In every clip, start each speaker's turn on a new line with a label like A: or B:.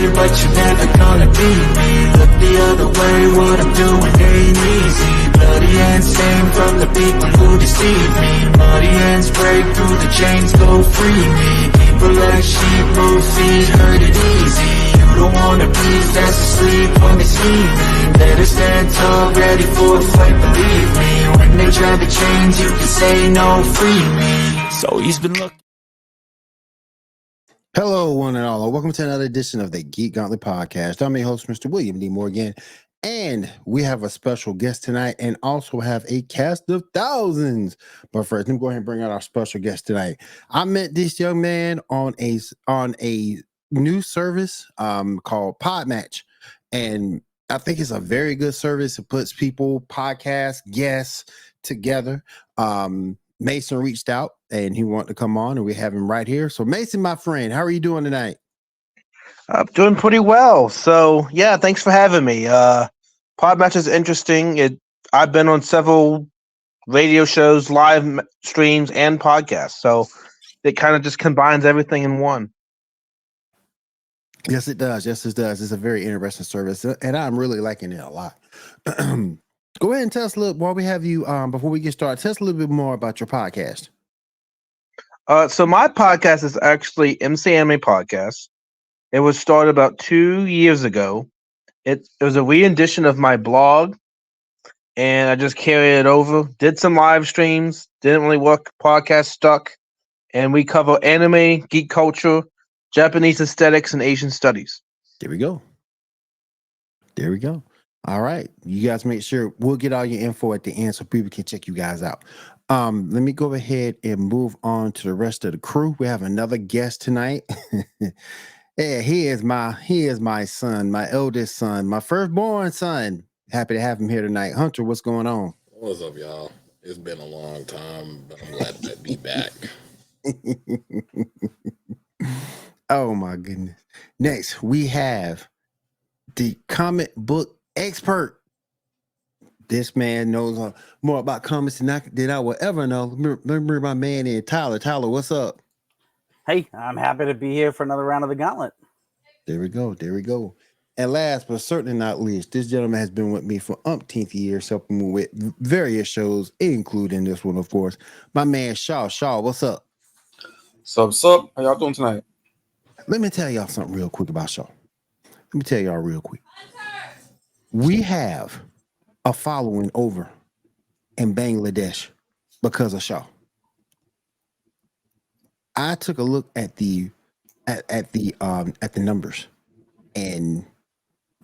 A: but you're never gonna be me. Look the other way, what I'm doing ain't easy. Bloody hands stained from the people who deceive me. Muddy hands break through the chains, go free me. People like sheep move feet, hurt it easy. You don't wanna be fast asleep when they see me. Better stand tall, ready for a fight, believe me. When they try to change, you can say no, free me. So he's been looking.
B: Hello, one and all, and welcome to another edition of the Geek Gauntlet podcast. I'm your host, Mr. William D. Morgan, and we have a special guest tonight and also have a cast of thousands. But first, let me go ahead and bring out our special guest tonight. I met this young man on a new service called Podmatch, and I think it's a very good service. It puts people, podcasts, guests together. Mason reached out and he wanted to come on, and we have him right here. So Mason, my friend, how are you doing tonight?
C: I'm doing pretty well. So yeah, thanks for having me. Podmatch is interesting. I've been on several radio shows, live streams, and podcasts. So it kind of just combines everything in one.
B: Yes, it does. Yes, it does. It's a very interesting service, and I'm really liking it a lot. Go ahead and tell us a little, while we have you, before we get started, tell us a little bit more about your podcast.
C: So my podcast is actually MC Anime Podcast. It was started about 2 years ago. It was a re-edition of my blog, and I just carried it over. Did some live streams, didn't really work. Podcast stuck, and we cover anime, geek culture, Japanese aesthetics, and Asian studies.
B: There we go. There we go. All right. You guys make sure we'll get all your info at the end so people can check you guys out. Let me go ahead and move on to the rest of the crew. We have another guest tonight. Yeah, he is my son, my eldest son, my firstborn son. Happy to have him here tonight. Hunter, what's going on?
D: What's up, y'all? It's been a long time, but I'm glad to be back.
B: Oh my goodness. Next, we have the comic book expert. This man knows more about comics than I will ever know. Remember my man in Tyler. Tyler, what's up?
E: Hey, I'm happy to be here for another round of the Gauntlet.
B: There we go. There we go. And last but certainly not least, this gentleman has been with me for umpteenth years, helping me with various shows, including this one, of course. My man Shaw. Shaw, what's up?
F: What's up? How y'all doing tonight?
B: Let me tell y'all something real quick about Shaw. Let me tell y'all real quick. We have a following over in Bangladesh because of Shaw. I took a look at the numbers, and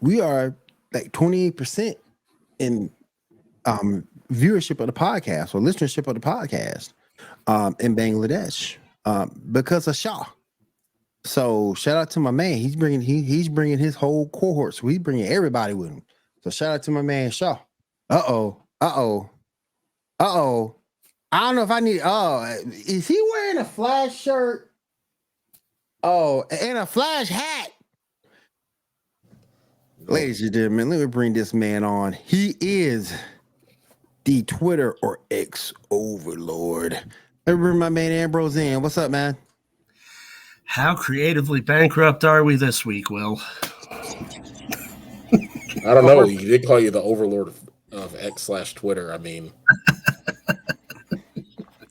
B: we are like 28% in viewership of the podcast or listenership of the podcast in Bangladesh because of Shaw. So shout out to my man. He's bringing bringing his whole cohort. So he's bringing everybody with him. So shout out to my man Shaw. Uh-oh. I don't know if I need. Oh, is he wearing a Flash shirt? Oh, and a Flash hat. Ladies and gentlemen, let me bring this man on. He is the Twitter or X overlord. Everybody, my man Ambrose in. What's up, man?
G: How creatively bankrupt are we this week, Will?
D: I don't know. You did call you the overlord of X/Twitter. I mean,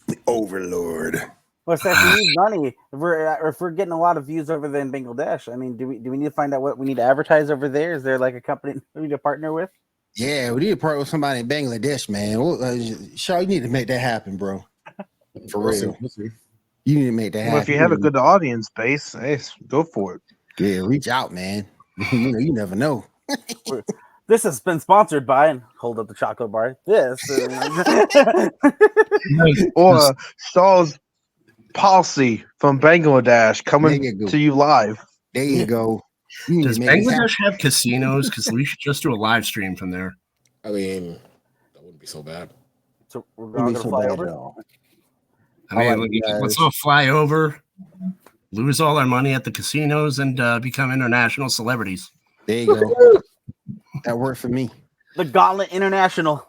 B: the overlord.
E: What's that? We need money. If we're getting a lot of views over there in Bangladesh, I mean, do we need to find out what we need to advertise over there? Is there like a company we need to partner with?
B: Yeah, we need to partner with somebody in Bangladesh, man. Shaw, you need to make that happen, bro. For real. You need to make that happen.
C: Well, if you have a good audience base, hey, go for it.
B: Yeah, reach out, man. You never know.
E: This has been sponsored by, and hold up the chocolate bar. This
C: or Shaw's policy from Bangladesh coming to you live.
B: There you go.
G: Does Bangladesh have casinos? Because we should just do a live stream from there.
D: I mean, that wouldn't be so bad.
E: So we're going to fly over.
G: I mean, let's all fly over, lose all our money at the casinos, and become international celebrities.
B: There you go. That worked for me.
E: The Gauntlet International.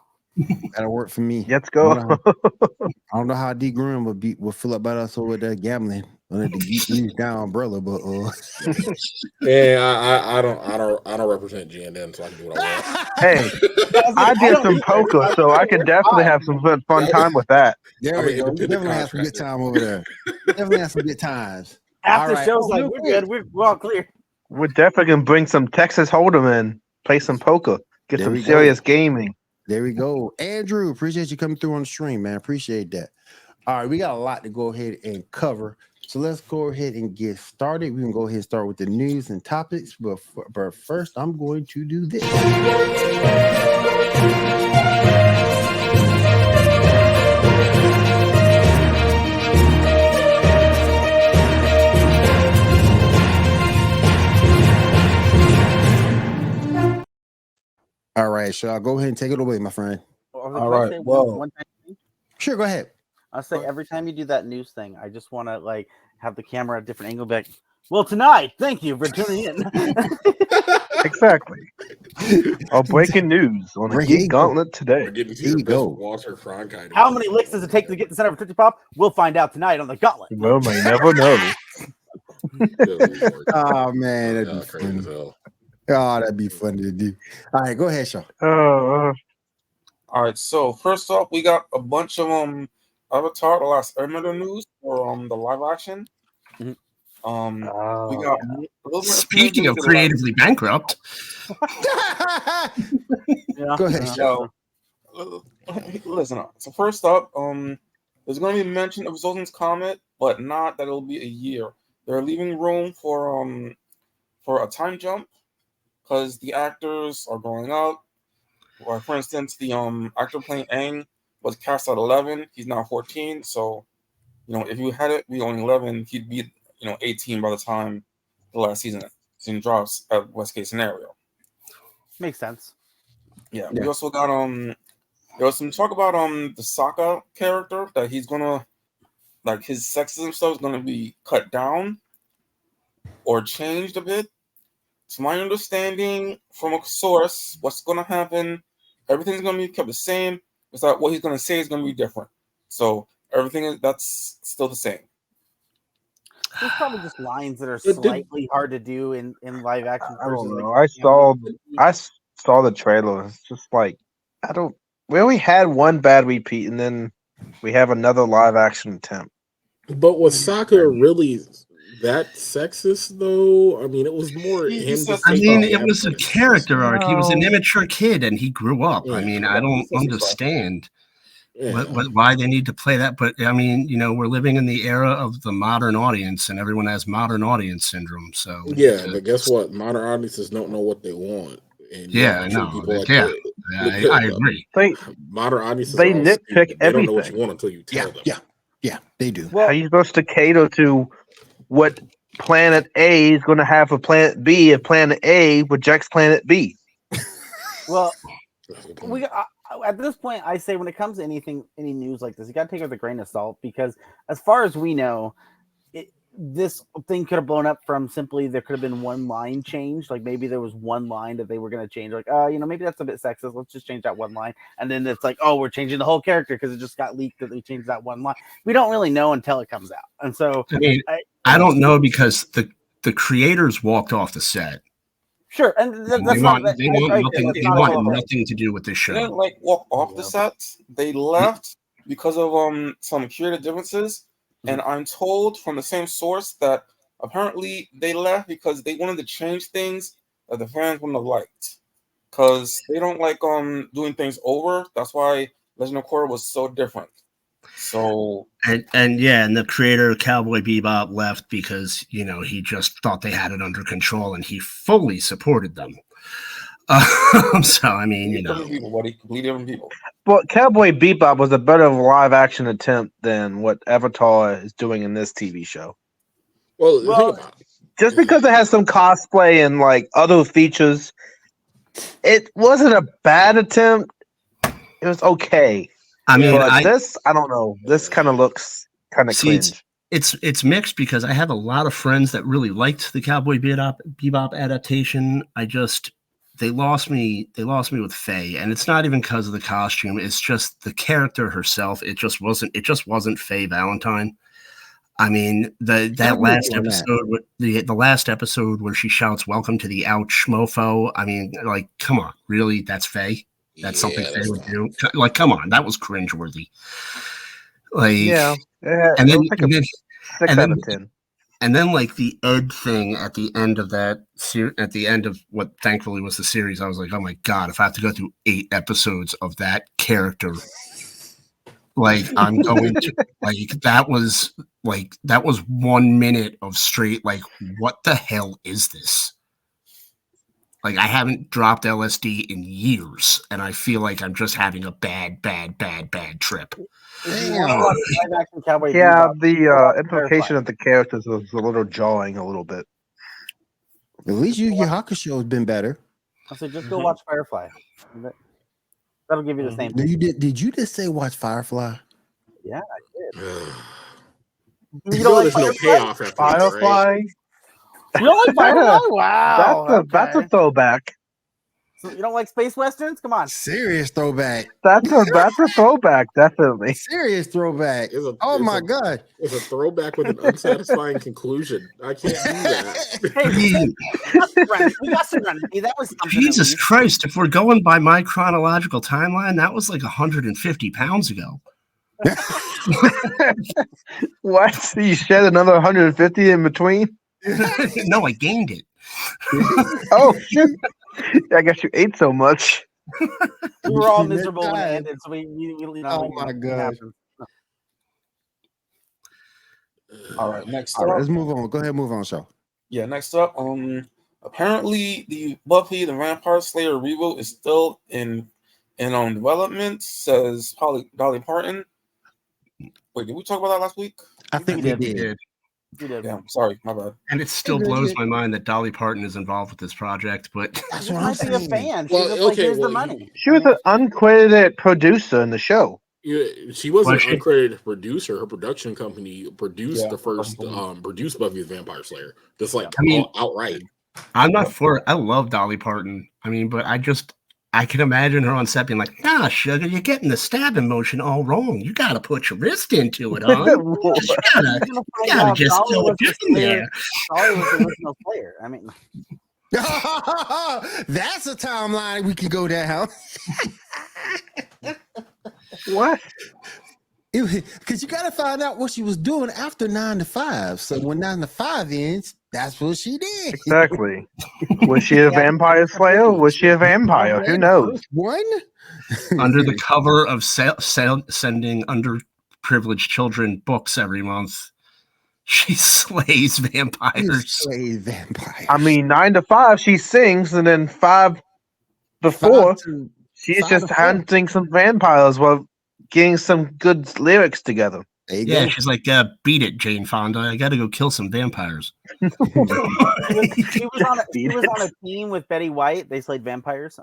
B: That'll work for me.
C: Let's go.
B: I don't know how D. Green would fill up by us over there gambling. under the Geek News Down umbrella, but
D: Yeah, I don't represent GNN, so I can do what I want.
C: Hey, I did some poker, so I could definitely have some fun time with that.
B: there we go. You definitely have some good time over there. Definitely have some good times.
E: After
B: All right.
E: show's like, we're good. We're all clear.
C: We're definitely gonna bring some Texas Hold'em in, play some poker, get
B: There
C: some
B: we go.
C: serious gaming.
B: There we go. Andrew, appreciate you coming through on the stream, man. Appreciate that. All right, we got a lot to go ahead and cover. So let's go ahead and get started. We can go ahead and start with the news and topics. But first, I'm going to do this. All right, Shaw, go ahead and take it away, my friend.
E: All
F: right, well-
B: Sure, go ahead.
E: I'll say every time you do that news thing, I just want to like have the camera at a different angle. Back. Well, tonight, thank you for tuning in.
C: Exactly. Breaking news on the Geek Gauntlet today.
D: We're getting to
B: There
D: your
B: you
D: best
B: go.
D: Walter Cronkite.
E: How many licks does it take to get the center of a Tootsie Pop? We'll find out tonight on the Gauntlet.
C: Well, may never know.
D: Good Lord.
B: Oh man, that'd be
D: Crazy as
B: funny.
D: hell.
B: Oh, that'd be funny to do. All right, go ahead, Shaw.
F: All right, so first off, we got a bunch of Avatar: The Last Airbender news for the live action. We got a little bit
G: Speaking of creatively bankrupt,
E: Yeah.
B: Go ahead, Shaw.
F: So, listen up. So first up, there's going to be mention of Zoltan's Comet, but not that it'll be a year. They're leaving room for a time jump because the actors are growing up. Or for instance, the actor playing Aang was cast at 11. He's now 14. So, if you had it be only 11, he'd be 18 by the time the last season drops at worst case scenario.
E: Makes sense.
F: Yeah. We also got there was some talk about the Sokka character that he's gonna his sexism stuff is gonna be cut down or changed a bit. To my understanding from a source, what's gonna happen, everything's gonna be kept the same. It's that what he's gonna say is gonna be different. So everything that's still the same.
E: There's probably just lines that are slightly hard to do in live action.
C: I don't
E: versus,
C: know.
E: like,
C: I saw the trailer. It's just like we only had one bad repeat, and then we have another live action attempt.
D: But was Sokka really that sexist though? I mean, it was more him.
G: It was a character arc. He was an immature kid, and he grew up.
D: Yeah,
G: I mean, I don't understand
D: Yeah.
G: why they need to play that. But I mean, we're living in the era of the modern audience, and everyone has modern audience syndrome. So
D: Yeah, but guess what? Modern audiences don't know what they want. And
G: I know. I agree.
D: Modern audiences,
C: They nitpick
D: they don't know what
C: everything.
D: you want until you tell them.
B: Yeah, they do.
C: How are you supposed to cater to what Planet A is going to have for Planet B if Planet A rejects Planet B?
E: Well, at this point, I say when it comes to any news like this, you got to take it with a grain of salt because, as far as we know, this thing could have blown up from simply there could have been one line change. Like maybe there was one line that they were going to change. Like, maybe that's a bit sexist. Let's just change that one line. And then it's like, we're changing the whole character because it just got leaked that they changed that one line. We don't really know until it comes out. And so
G: I mean, I don't know because the creators walked off the set.
E: Sure, and
G: They want nothing to do with this show.
F: They didn't walk off the sets. They left because of some creative differences. And I'm told from the same source that apparently they left because they wanted to change things that the fans wouldn't have liked. Because they don't like doing things over. That's why Legend of Korra was so different. So
G: and the creator of Cowboy Bebop left because he just thought they had it under control, and he fully supported them. So I mean,
F: completely different people.
C: But Cowboy Bebop was a better live action attempt than what Avatar is doing in this TV show.
D: Well, think about it.
C: Just because it has some cosplay and other features, it wasn't a bad attempt. It was okay.
G: I mean,
C: this I don't know. This kind of looks kind of cringe.
G: It's mixed because I have a lot of friends that really liked the Cowboy Bebop adaptation. They lost me with Faye, and it's not even because of the costume. It's just the character herself. It just wasn't Faye Valentine. I mean, that
B: I'm
G: last
B: with you on that.
G: episode, the last episode where she shouts "Welcome to the Ouch Mofo." I mean, like, come on, really? That's Faye? That's something Faye would do? Like, come on, that was cringeworthy. Like,
C: Yeah,
G: and then,
C: it was like a 6 out of 10.
G: And then, like, the Ed thing at the end of that at the end of what thankfully was the series, I was like, oh my god, if I have to go through 8 episodes of that character, like, I'm going to that was 1 minute of straight, like, what the hell is this? Like, I haven't dropped LSD in years, and I feel like I'm just having a bad trip.
B: Damn.
C: Yeah, the implication of the characters was a little jarring a little bit.
B: At least Yu Yu Hakusho has been better.
E: I said, just go watch Firefly. That'll give you the same thing.
B: Did you just say watch Firefly?
E: Yeah, I did.
D: You know, there's no payoff after
C: Firefly?
D: Right?
E: You don't like Firefly? Wow.
C: That's a throwback.
E: So you don't like space westerns? Come on.
B: Serious throwback.
C: That's a throwback, definitely.
B: Serious throwback. Oh my god.
D: It's a throwback with an unsatisfying conclusion. I can't do that.
E: Hey, we got Serenity. That was something.
G: Jesus Christ, if we're going by my chronological timeline, that was like 150 pounds ago.
C: What? So you shed another 150 in between?
G: No, I gained it.
C: Oh, shit. I guess you ate so much.
E: We were all miserable when it ended, so we
B: oh my god.
F: All right, next
B: All right,
F: up.
B: let's move on. Go ahead, move on, show.
F: Yeah, next up. Apparently the Buffy the Vampire Slayer reboot is still in development, says Dolly Parton. Wait, did we talk about that last week?
B: I think we did.
F: Yeah, sorry, my bad.
G: And it still blows my mind that Dolly Parton is involved with this project, but
B: That's
E: She
B: what I'm
E: might be a
B: saying.
E: fan. She's
D: Well,
E: just like,
D: okay,
E: here's the
D: well,
E: money.
C: She was an uncredited producer in the show.
D: Yeah, she wasn't
G: Was
D: an
G: she?
D: uncredited producer. Her production company produced
F: Yeah,
D: the first produced Buffy the Vampire Slayer. Just like outright.
G: I'm not for it. I love Dolly Parton. I mean, but I can imagine her on set being like, nah, sugar, you're getting the stabbing motion all wrong. You got to put your wrist into it, huh? You gotta just throw it in there.
E: Dolly was the original player. I mean,
B: That's a timeline we can go down.
C: What?
B: Because you got to find out what she was doing after 9 to 5. So when 9 to 5 ends, that's what she did.
C: Exactly. Was she a vampire slayer? Was she a vampire? Who knows?
B: One?
G: Under the cover of sending underprivileged children books every month, she slays vampires.
C: I mean, 9 to 5, she sings, and then 5 before, she's just hunting some vampires while getting some good lyrics together.
G: Yeah, she's like, beat it, Jane Fonda. I got to go kill some vampires.
E: She was on a team with Betty White. They slayed vampires.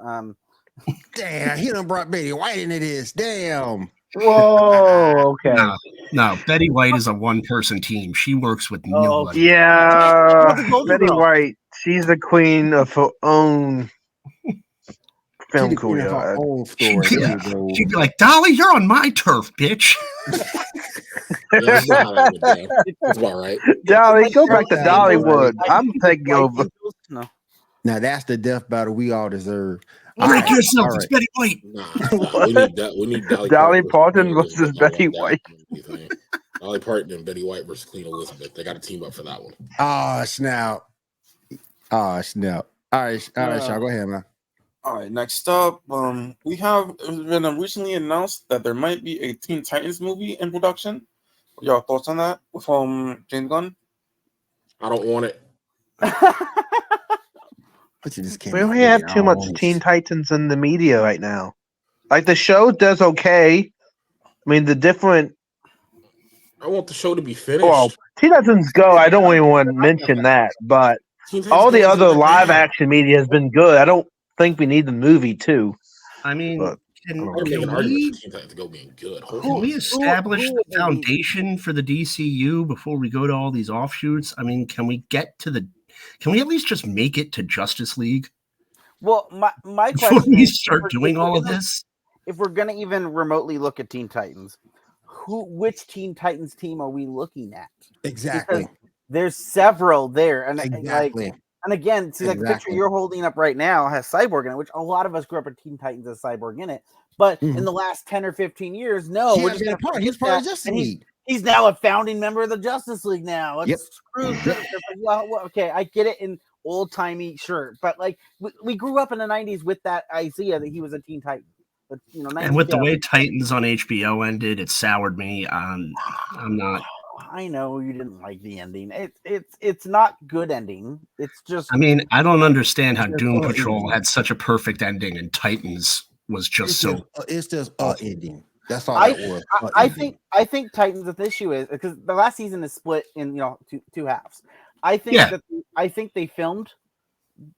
B: Damn, he done brought Betty White into this. Damn.
C: Whoa, okay.
G: No, Betty White is a one-person team. She works with nobody.
C: Yeah, Betty White. She's the queen of her own film career.
G: She'd be like, Dolly, you're on my turf, bitch.
D: That's about right.
C: Dolly, go back to Dollywood. I'm taking over.
E: No.
B: Now that's the death battle we all deserve.
G: Break yourself, it's Betty White.
D: We need
C: Dolly Parton versus Betty White.
D: Dolly Parton and Betty White versus Queen Elizabeth. They got to team up for that one.
B: Oh, snap. All right, Shaw, go ahead, man.
F: All right, next up, we have been recently announced that there might be a Teen Titans movie in production. What y'all thoughts on that from James Gunn?
D: I don't want it.
B: But you just can't.
C: We only have too much Teen Titans in the media right now. Like, the show does okay. I mean, the different.
D: I want the show to be finished.
C: Well, Teen Titans Go, I don't even want to mention that, but all the other live action media has been good. I don't think we need the movie too.
G: I mean, can
D: we
G: establish the foundation for the DCU before we go to all these offshoots? I mean, can we at least just make it to Justice League?
E: Well, my
G: before
E: question
G: we
E: is,
G: start doing all of this,
E: if we're gonna even remotely look at Teen Titans, which Teen Titans team are we looking at?
B: Exactly.
E: Because there's several there, and
B: Exactly.
E: and again, see, like the picture
B: Exactly.
E: you're holding up right now has Cyborg in it, which a lot of us grew up with Teen Titans as Cyborg in it. But in the last 10 or 15 years, no, we're just going to
B: He's part of Justice League.
E: He's now a founding member of the Justice League now. Let's screw well, okay, I get it in old-timey shirt, but like we grew up in the 90s with that idea that he was a Teen Titan. But, you know,
G: and with the way Titans on HBO ended, it soured me. I'm not.
E: I know you didn't like the ending. It's not good ending. It's just.
G: I mean, I don't understand how Doom Patrol had such a perfect ending and Titans was just
B: it's just ending. That's all that was.
E: I think Titans. The issue is because the last season is split in two halves. I think they filmed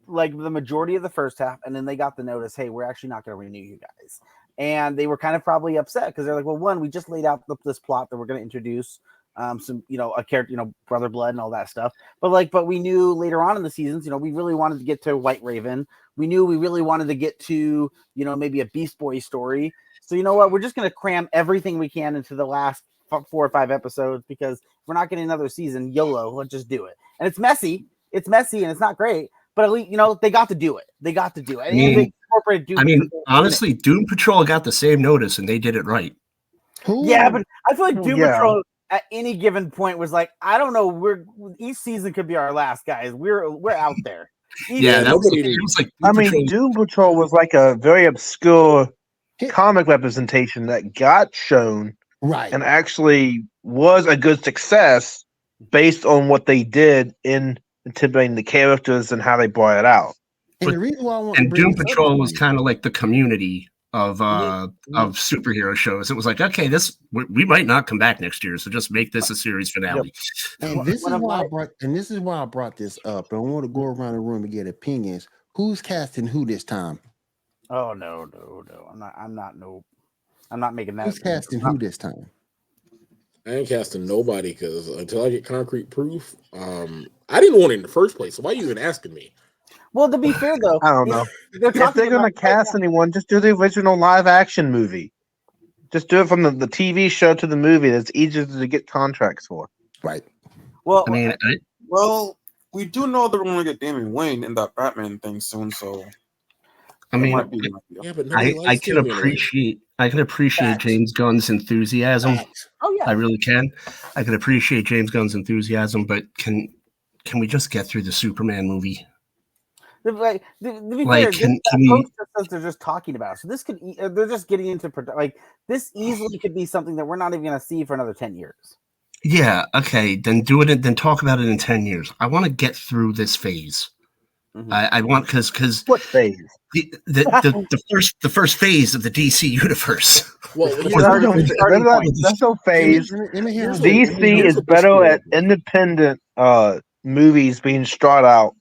E: like the majority of the first half, and then they got the notice, hey, we're actually not going to renew you guys, and they were kind of probably upset because they're like, well, one, we just laid out this plot that we're going to introduce some a character, brother blood and all that stuff, but we knew later on in the seasons, we really wanted to get to White Raven. We knew we really wanted to get to maybe a Beast Boy story. So you know what, we're just going to cram everything we can into the last 4 or 5 episodes because we're not getting another season. YOLO, let's just do it. And it's messy and it's not great, but at least they got to do it.
G: I mean, honestly, Doom Patrol got the same notice and they did it right.
E: Yeah, but I feel like Doom Patrol at any given point was like, I don't know, each season could be our last, guys. We're out there.
C: Doom Patrol was like a very obscure comic representation that got shown
B: right
C: and actually was a good success based on what they did in intimidating the characters and how they brought it out.
B: And the reason why I want
G: Doom Patrol was kind of like the Community of superhero shows. It was like, okay, we might not come back next year, so just make this a series finale.
B: And this is why I brought this up. And I want to go around the room and get opinions. Who's casting who this time?
E: Oh no. I'm not making that.
B: Who's casting who this time?
D: I ain't casting nobody because until I get concrete proof, I didn't want it in the first place. So why are you even asking me?
E: Well, to be fair though,
C: I don't know. If they're gonna cast anyone, just do the original live action movie. Just do it from the TV show to the movie. That's easier to get contracts for.
B: Right.
E: Well,
F: I mean, we do know that we're gonna get Damian Wayne in that Batman thing soon, so.
G: I mean, I can appreciate James Gunn's enthusiasm.
E: Oh yeah,
G: I really can. I can appreciate James Gunn's enthusiasm, but can we just get through the Superman movie?
E: To be fair, they're just talking about it. So this could they're just getting into this easily could be something that we're not even going to see for another 10 years.
G: Yeah, okay, then do it. Then talk about it in 10 years. I want to get through this phase. Mm-hmm. I want because
C: what phase?
G: The first phase of the DC universe.
C: Well, that's no phase. DC is better at independent movies being straight out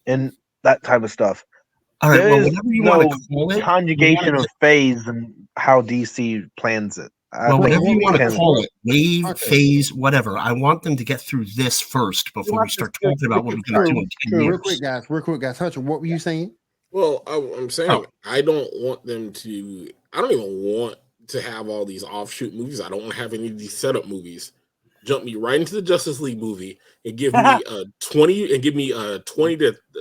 C: and that type of stuff.
G: All right,
C: there is no conjugation of phase and how DC plans it.
G: Whatever you want to call it, wave, phase, whatever. I want them to get through this first before we start talking about what we're going to do in 10 years.
B: Real quick, guys. Hunter, what were you saying?
D: Well, I'm saying I don't want them to. I don't even want to have all these offshoot movies. I don't want to have any of these setup movies. Jump me right into the Justice League movie and give me a 20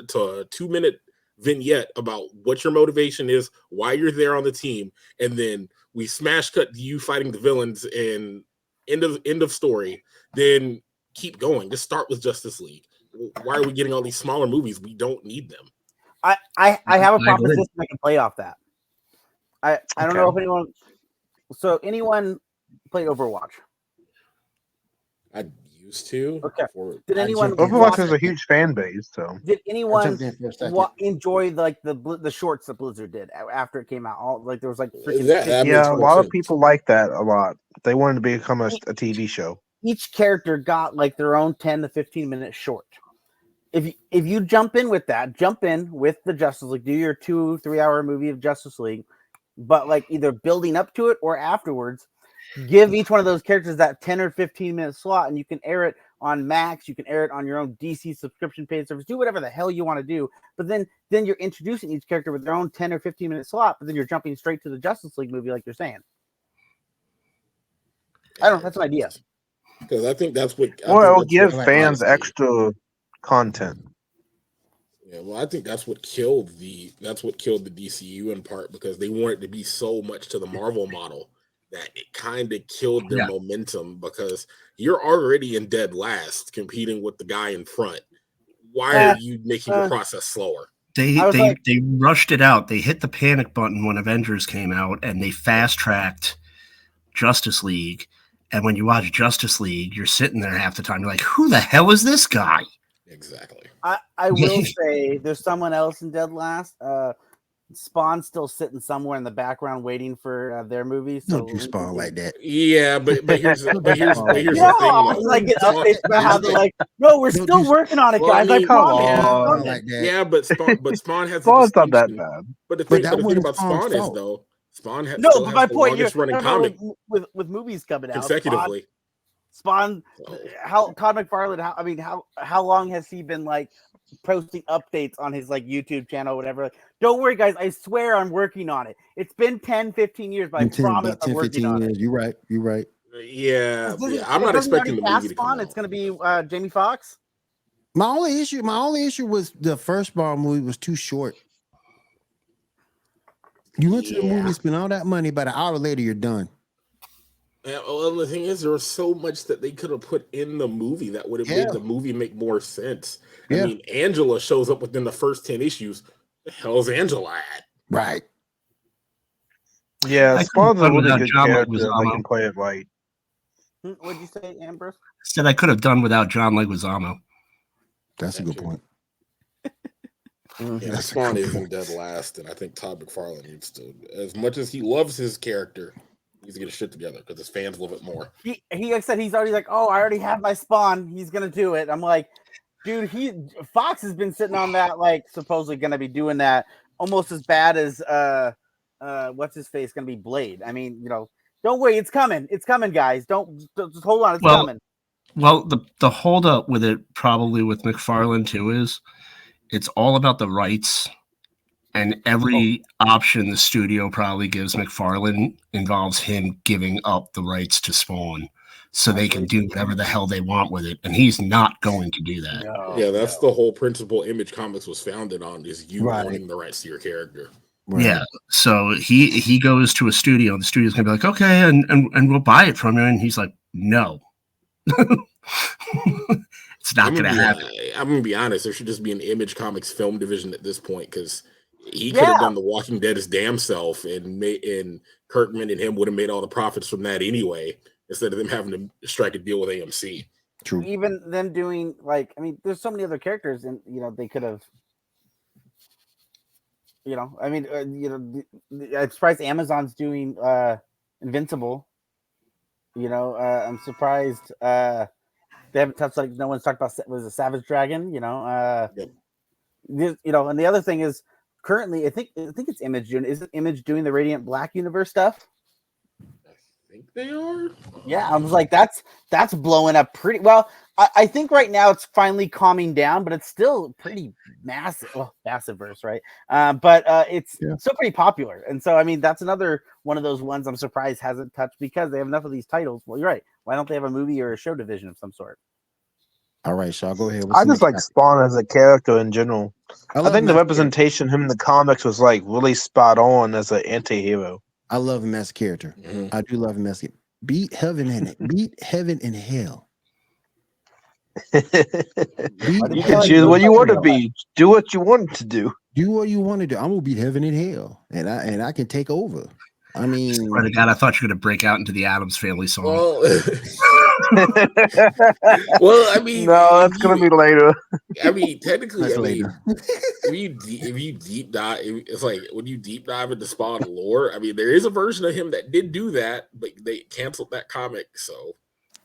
D: to 2 minute vignette about what your motivation is, why you're there on the team, and then we smash cut to you fighting the villains and end of story. Then keep going. Just start with Justice League. Why are we getting all these smaller movies? We don't need them.
E: I have a proposition I can play off that. I don't know if anyone played Overwatch.
D: I used to.
E: Okay. Did anyone?
C: Overwatch has a huge fan base. So
E: did anyone enjoy the shorts that Blizzard did after it came out? There was
C: a lot of people like that a lot. They wanted to become a TV show.
E: Each character got their own 10 to 15 minute short. If you jump in with the Justice League, do your 2-3 hour movie of Justice League, but either building up to it or afterwards. Give each one of those characters that 10 or 15 minute slot, and you can air it on Max. You can air it on your own DC subscription paid service. Do whatever the hell you want to do. But then you're introducing each character with their own 10 or 15 minute slot. But then you're jumping straight to the Justice League movie, like you're saying. I don't know. That's an idea.
D: Because I think that's what.
C: Well, it'll
D: that's
C: give
D: what-
C: fans
D: honestly,
C: extra content.
D: Yeah, well, I think that's what killed the DCU in part because they wanted to be so much to the Marvel model that it kind of killed their momentum because you're already in dead last competing with the guy in front. Why are you making the process slower?
G: They rushed it out. They hit the panic button when Avengers came out, and they fast tracked Justice League. And when you watch Justice League, you're sitting there half the time. You're like, "Who the hell is this guy?"
D: Exactly.
E: I will say there's someone else in dead last. Spawn's still sitting somewhere in the background waiting for their movie. So
B: Don't do Spawn like that.
D: Yeah, but here's the thing.
E: I like get updates about how they're like, no, we're still working on it,
D: Well,
E: guys.
D: I mean,
C: come
E: promise.
C: on.
B: Like that.
D: Yeah, but Spawn has
C: Spawn's
D: a
C: not that
D: distinction.
C: bad.
D: But the
B: But
D: thing,
B: that
D: but the thing
B: wasn't
D: about
B: Spawn's
D: Spawn is
B: fault.
D: though, Spawn has
E: No,
D: still
E: but
D: has
E: my
D: the
E: point
D: longest
E: here,
D: running comic
E: with movies coming out,
D: consecutively.
E: Spawn,
D: So,
E: how Todd McFarlane? How long has he been like posting updates on his like YouTube channel, or whatever? Like, don't worry, guys. I swear I'm working on it. It's been 10, 15 years, but I promise
B: about
E: I'm
B: 10,
E: working
B: 15
E: on
B: years.
E: it.
B: You're right.
D: yeah, I'm not expecting the movie to come
E: Spawn.
D: out.
E: It's going to be Jamie Foxx.
B: My only issue was the first Spawn movie was too short. You went to the movie, spent all that money, about an hour later, you're done.
D: Yeah, well, the thing is, there was so much that they could have put in the movie that would have made the movie make more sense. I mean, Angela shows up within the first 10 issues. The hell's Angela at?
B: Right.
C: Yeah, Spawn's a really good
G: John
C: character.
G: Leguizamo.
C: They can play it right.
E: What'd you say, Ambrose?
G: Said I could have done without John Leguizamo.
B: That's a good point.
D: Yeah, Spawn isn't dead last, and I think Todd McFarlane needs to, as much as he loves his character, he needs to get his shit together because his fans love it more.
E: He like said he's already like, oh, I already have my Spawn. He's gonna do it. I'm like, dude, Fox has been sitting on that, like supposedly gonna be doing that almost as bad as what's his face gonna be Blade. I mean, don't worry, it's coming, guys. Don't just hold on, it's coming.
G: Well, the hold up with it probably with McFarlane too is it's all about the rights, and every option the studio probably gives McFarlane involves him giving up the rights to Spawn so they can do whatever the hell they want with it, and he's not going to do that.
D: That's the whole principle Image Comics was founded on, is you owning the rights to your character.
B: Right.
G: Yeah, so he goes to a studio, and the studio's gonna be like, okay, and we'll buy it from you, and he's like, no. It's not going to happen.
D: I'm going to be honest. There should just be an Image Comics film division at this point because he could have done The Walking Dead his damn self, and Kirkman and him would have made all the profits from that anyway, instead of them having to strike a deal with AMC.
B: True.
E: Even them doing there's so many other characters, and they could have. I'm surprised Amazon's doing Invincible. I'm surprised. They haven't touched, no one's talked about, was a Savage Dragon, and the other thing is currently I think it's Image doing. Isn't Image doing the Radiant Black Universe stuff?
D: I think they are.
E: Yeah, I was like, that's blowing up pretty well. I think right now it's finally calming down, but it's still pretty massive. Well, massive verse, right? But it's still pretty popular, and so I mean that's another one of those ones I'm surprised hasn't touched because they have enough of these titles. Well, you're right. Why don't they have a movie or a show division of some sort?
B: All right, Shaw, go ahead.
C: I just like Spawn as a character in general. I think the representation of him in the comics was really spot on as an anti-hero.
B: I love him as a character. I do love him as a beat heaven and hell.
C: You can choose what you want to be. Do what you want to do.
B: Do what you want to do. I'm gonna beat heaven and hell, and I can take over. I mean,
G: swear to God, I thought you were going to break out into the Addams Family song.
D: Well, I mean,
C: no, that's going to be later.
D: I mean, technically,
B: later.
D: if you deep dive, it's like when you deep dive into Spawn lore. I mean, there is a version of him that did do that, but they canceled that comic. So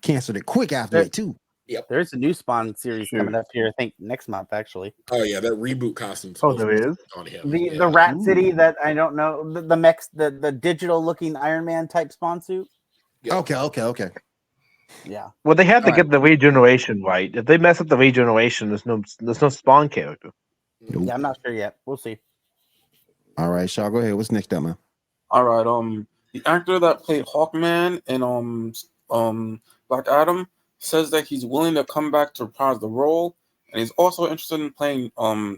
B: canceled it quick after it too.
D: Yep.
E: There's a new Spawn series coming up here, I think next month actually.
D: Oh yeah, that reboot costume.
C: There is
D: on him.
E: The Rat City that I don't know the digital looking Iron Man type Spawn suit.
D: Yeah.
B: Okay.
E: Yeah.
C: Well, they have to get the regeneration right. If they mess up the regeneration, there's no Spawn character.
B: Nope.
E: Yeah, I'm not sure yet. We'll see.
B: All right, Shaw, go ahead. What's next up, man?
F: All right. The actor that played Hawkman in Black Adam, says that he's willing to come back to reprise the role, and he's also interested in playing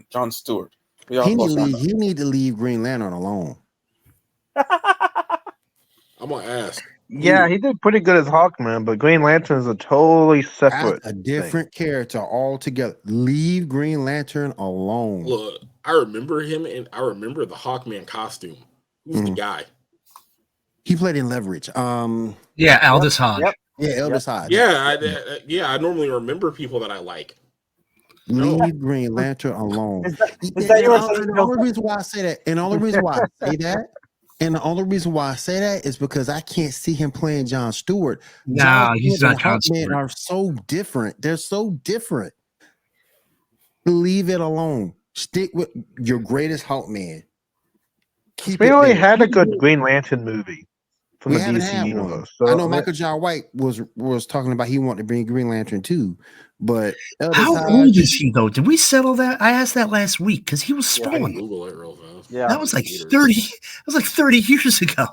F: Jon Stewart.
B: He need to leave Green Lantern alone.
D: I'm gonna ask.
C: Yeah, he did pretty good as Hawkman, but Green Lantern is a totally separate,
B: a different character altogether. Leave Green Lantern alone.
D: Look, I remember him, and I remember the Hawkman costume. Who's the guy?
B: He played in Leverage.
G: Yeah, Aldous Hodge.
E: Yep.
B: Yeah, Aldous Hodge.
D: Yeah, I normally remember people that I like.
B: Leave Green Lantern alone.
E: Is that your
B: the only reason why I say that, and the only reason why I say that, and the only reason why I say that is because I can't see him playing Jon Stewart.
G: Nah, he's not Jon
B: Hawkman
G: Stewart.
B: Are so different. They're so different. Leave it alone. Stick with your greatest Hawkman.
C: We only had a good Green Lantern movie from
B: We
C: the
B: haven't
C: DC
B: had
C: universe.
B: one.
C: So
B: I know Michael John White was talking about he wanted to bring Green Lantern too, but
G: How old is he though? Did we settle that? I asked that last week because he was
D: I can
G: spawned.
D: Google it real fast.
E: Yeah,
G: That was like 30. That was like 30 years ago.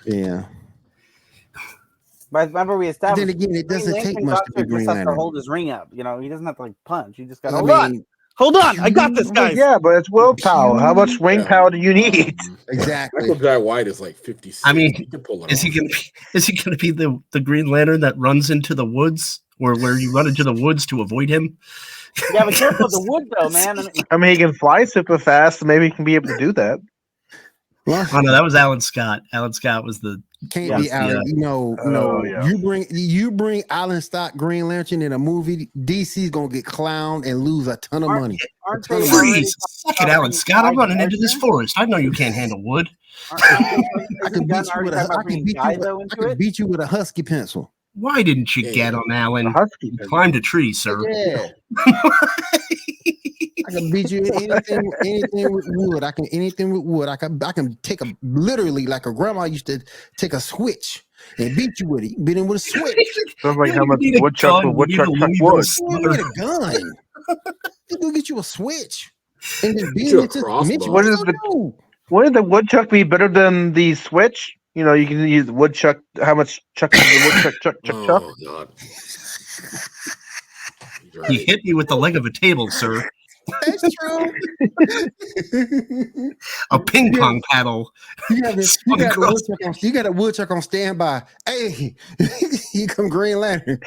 B: Yeah.
E: But remember, we established.
B: Then again, it doesn't
E: Green
B: take
E: Lantern
B: much to be
E: just
B: Green
E: has to
B: Lantern.
E: hold his ring up. You know, he doesn't have to like punch. He just got
B: I mean,
E: hold on, I got this, guys.
C: Yeah, but it's willpower. How much ring power do you need?
B: Exactly.
D: Michael Jai White is like 56.
G: I mean,
D: he can pull it
G: Is
D: off.
G: he gonna be the Green Lantern that runs into the woods, or where you run into the woods to avoid him?
E: Yeah, but careful with the wood, though, man.
C: I mean, he can fly super fast, so maybe he can be able to do that.
G: Oh no, that was Alan Scott. Alan Scott was the
B: Can't be Alan.
C: yeah.
B: You bring Alan Scott Green Lantern in a movie, DC's gonna get clowned and lose a ton of money.
E: Aren't
B: ton
E: they
B: of
E: already-
B: money.
G: freeze. Suck it, Alan Scott. I'm running into this forest. I know you can't handle wood.
B: I can beat you with a husky pencil.
G: Why didn't you get him, Alan?
C: The Husky
G: You
C: thing.
G: climbed a tree, sir.
B: Yeah. I can beat you in anything with wood. I can take literally like a grandma used to take a switch and beat you with it. You beat him with a switch.
C: Sounds like
G: You
C: how
G: don't
C: much
G: need a
C: woodchuck
G: gun,
C: for
G: you need
C: woodchuck
G: a
C: chuck
G: lever.
C: wood.
B: You don't need a gun. You go get you a switch and then beat
D: you
B: him
D: a
B: into
D: crossbow.
B: Mitch.
C: What is
B: you
C: the-
B: gonna do?
C: Wouldn't the woodchuck be better than the switch? You know, you can use the woodchuck. How much chuck is the woodchuck chuck?
D: Oh God. You're
G: He
D: right.
G: hit me with the leg of a table, sir.
B: That's true.
G: A ping pong paddle.
B: You got
G: Swung across.
B: a woodchuck on standby. Hey, here come Green Lantern.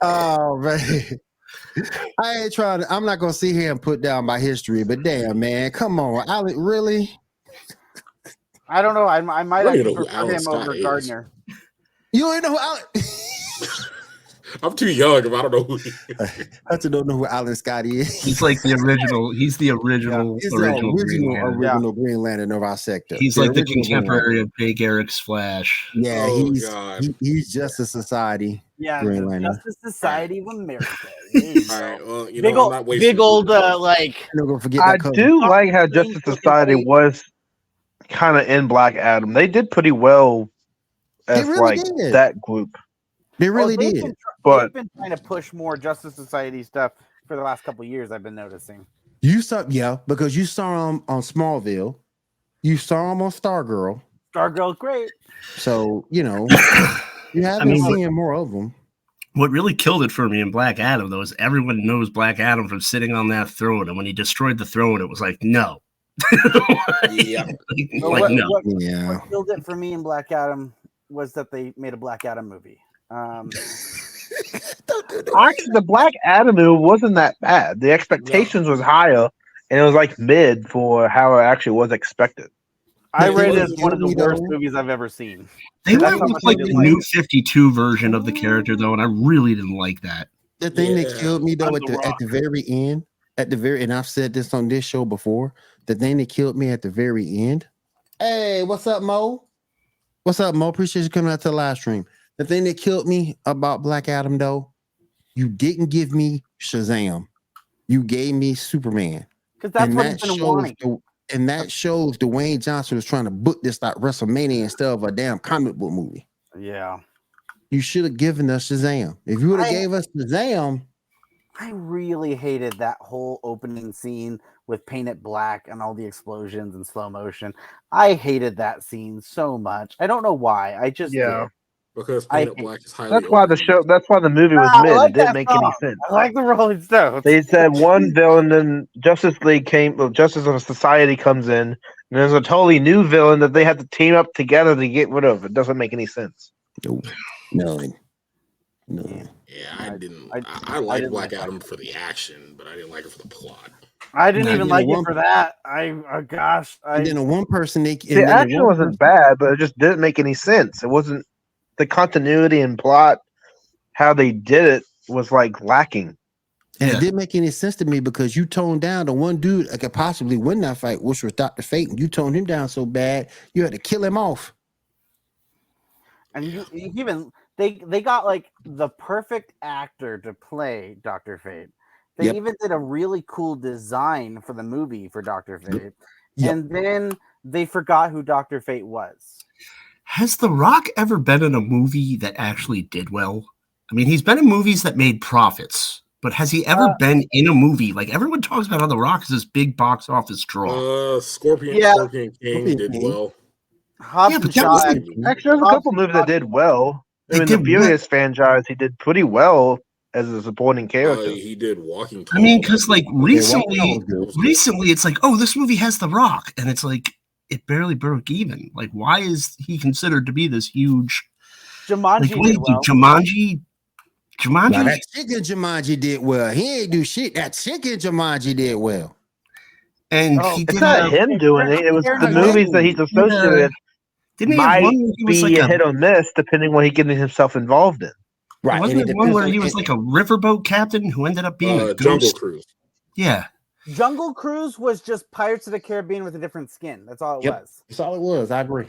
B: Oh man. I ain't trying to. I'm not gonna sit here and put down my history, but damn, man, come on, Alec, really?
E: I don't know. I might
D: I don't
E: actually
D: even know who
E: prefer
D: Alan
E: him
D: Scott
E: over
D: is.
E: Gardner.
B: You don't know who Alec?
D: I'm too young if I don't know who he is.
B: I just don't know who Alan Scott is.
G: He's like the original. He's the original.
B: He's the
G: original Green Lantern.
B: original Green Lantern of our sector.
G: He's like the
B: original Green
G: contemporary
B: Lantern.
G: of Big Eric's Flash.
B: Yeah,
D: Oh, God.
B: he's Justice Society.
E: Yeah,
B: Green
E: the
B: Lantern.
E: Justice Society of America. There you
D: All
E: go.
D: right, well, you
E: Big
D: know, I'm
E: old,
D: not wasting
E: big old,
D: time.
E: like.
B: I'm not gonna forget
C: I
B: that cover.
C: do like how Justice Society was kind of in Black Adam. They did pretty well
B: They
C: as
B: really
C: like
B: did.
C: that group.
B: They really
E: they've
B: did.
E: been
C: But
E: they've been trying to push more Justice Society stuff for the last couple of years. I've been noticing.
B: You saw, because you saw him on Smallville, you saw him on Stargirl,
E: Stargirl's great.
B: so you have been seeing more of them.
G: What really killed it for me in Black Adam, though, is everyone knows Black Adam from sitting on that throne. And when he destroyed the throne, it was like, no.
D: Yeah.
E: But
G: Like, no.
B: Yeah,
E: what killed it for me in Black Adam was that they made a Black Adam movie.
C: actually, the Black Adam movie wasn't that bad. The expectations was higher, and it was like mid for how it actually was expected.
E: I
B: Yeah,
E: read
B: it
E: it
B: was
E: as one of the
B: good,
E: worst
B: though.
E: movies I've ever seen.
G: They
E: That's
G: went
E: how
G: with
E: much
G: like
E: I
G: the
E: didn't
G: new
E: like
G: 52 version of the character, though, and I really didn't like that.
B: the thing that
D: Yeah.
B: killed me though
F: I'm
B: at
F: the Rock.
B: the very end, and I've said this on this show before, the thing that killed me at the very end. Hey, what's up, Mo? What's up, Mo? Appreciate you coming out to the live stream. The thing that killed me about Black Adam, though, you didn't give me Shazam. You gave me Superman.
E: Because that's
B: And
E: what
B: that
E: he's been
B: shows
E: wanting.
B: and that shows Dwayne Johnson was trying to book this like WrestleMania instead of a damn comic book movie.
E: Yeah.
B: You should have given us Shazam. If you would have gave us Shazam,
E: I really hated that whole opening scene with Paint It Black and all the explosions and slow motion. I hated that scene so much. I don't know why. I just did.
D: Because
E: I
D: Paint It
E: hate-
D: Black is highly
C: That's why the
D: overrated.
C: show. That's why the movie was
E: I
C: made.
E: like
C: It didn't
E: that
C: make
E: song.
C: any sense.
E: I like the Rolling Stones.
C: They said one villain, then Justice League came. Well, Justice of Society comes in, and there's a totally new villain that they have to team up together to get rid of. It doesn't make any sense.
B: Nope. None.
D: Yeah, I didn't.
E: I
D: I like
E: didn't
D: Black
E: like
D: Adam for the action, but I didn't like it for the plot.
E: I didn't
B: Nah,
E: even
B: you know
E: like it
B: one-
E: for that. Gosh.
B: And then the one person they
C: The action wasn't bad, but it just didn't make any sense. It wasn't the continuity and plot. How they did it was like lacking.
B: And
G: Yeah.
B: it didn't make any sense to me because you toned down the one dude that could possibly win that fight, which was Dr. Fate, and you toned him down so bad you had to kill him off.
E: And you even they got like the perfect actor to play Dr. Fate. They
B: Yep.
E: even did a really cool design for the movie for Dr. Fate.
B: Yep.
E: And then they forgot who Dr. Fate was.
G: Has The Rock ever been in a movie that actually did well? I mean, he's been in movies that made profits, but has he ever been in a movie? Like, everyone talks about how The Rock is this big box office draw.
D: Scorpion
E: Yeah.
D: King
B: Scorpion
D: did
B: King.
D: well.
E: Hobbs
G: Yeah,
E: and
G: but that
E: Shaw.
G: wasn't-
C: Actually, there's a couple movies that did well.
G: They
C: In the
G: did
C: Furious franchise, he did pretty well as a supporting character.
D: He did Walking Tall.
G: I mean, because like
B: Walking
G: recently,
B: Tall was good.
G: recently it's like, oh, this movie has The Rock, and it's like it barely broke even. Like, why is he considered to be this huge?
E: Jumanji
G: Like, what did
E: did well.
G: Jumanji?
B: Now
G: Jumanji?
B: that chicken Jumanji did well. He ain't do shit. That chicken Jumanji did well.
G: And
E: Oh,
G: he
C: It's
G: did
C: not
G: have,
C: him doing it. It was the
B: Aaron
C: movies that he's associated with
G: didn't he have
C: might
G: one where he was
C: be
G: like
C: a hit or miss depending what he getting himself involved in.
B: Right.
G: Wasn't
B: and
G: it one
B: depends
G: where
B: on-
G: he was like a riverboat captain who ended up being a
D: Jungle
G: ghost?
D: Cruise.
G: Yeah.
E: Jungle Cruise was just Pirates of the Caribbean with a different skin. That's all it
B: Yep.
E: was.
B: That's all it was. I agree.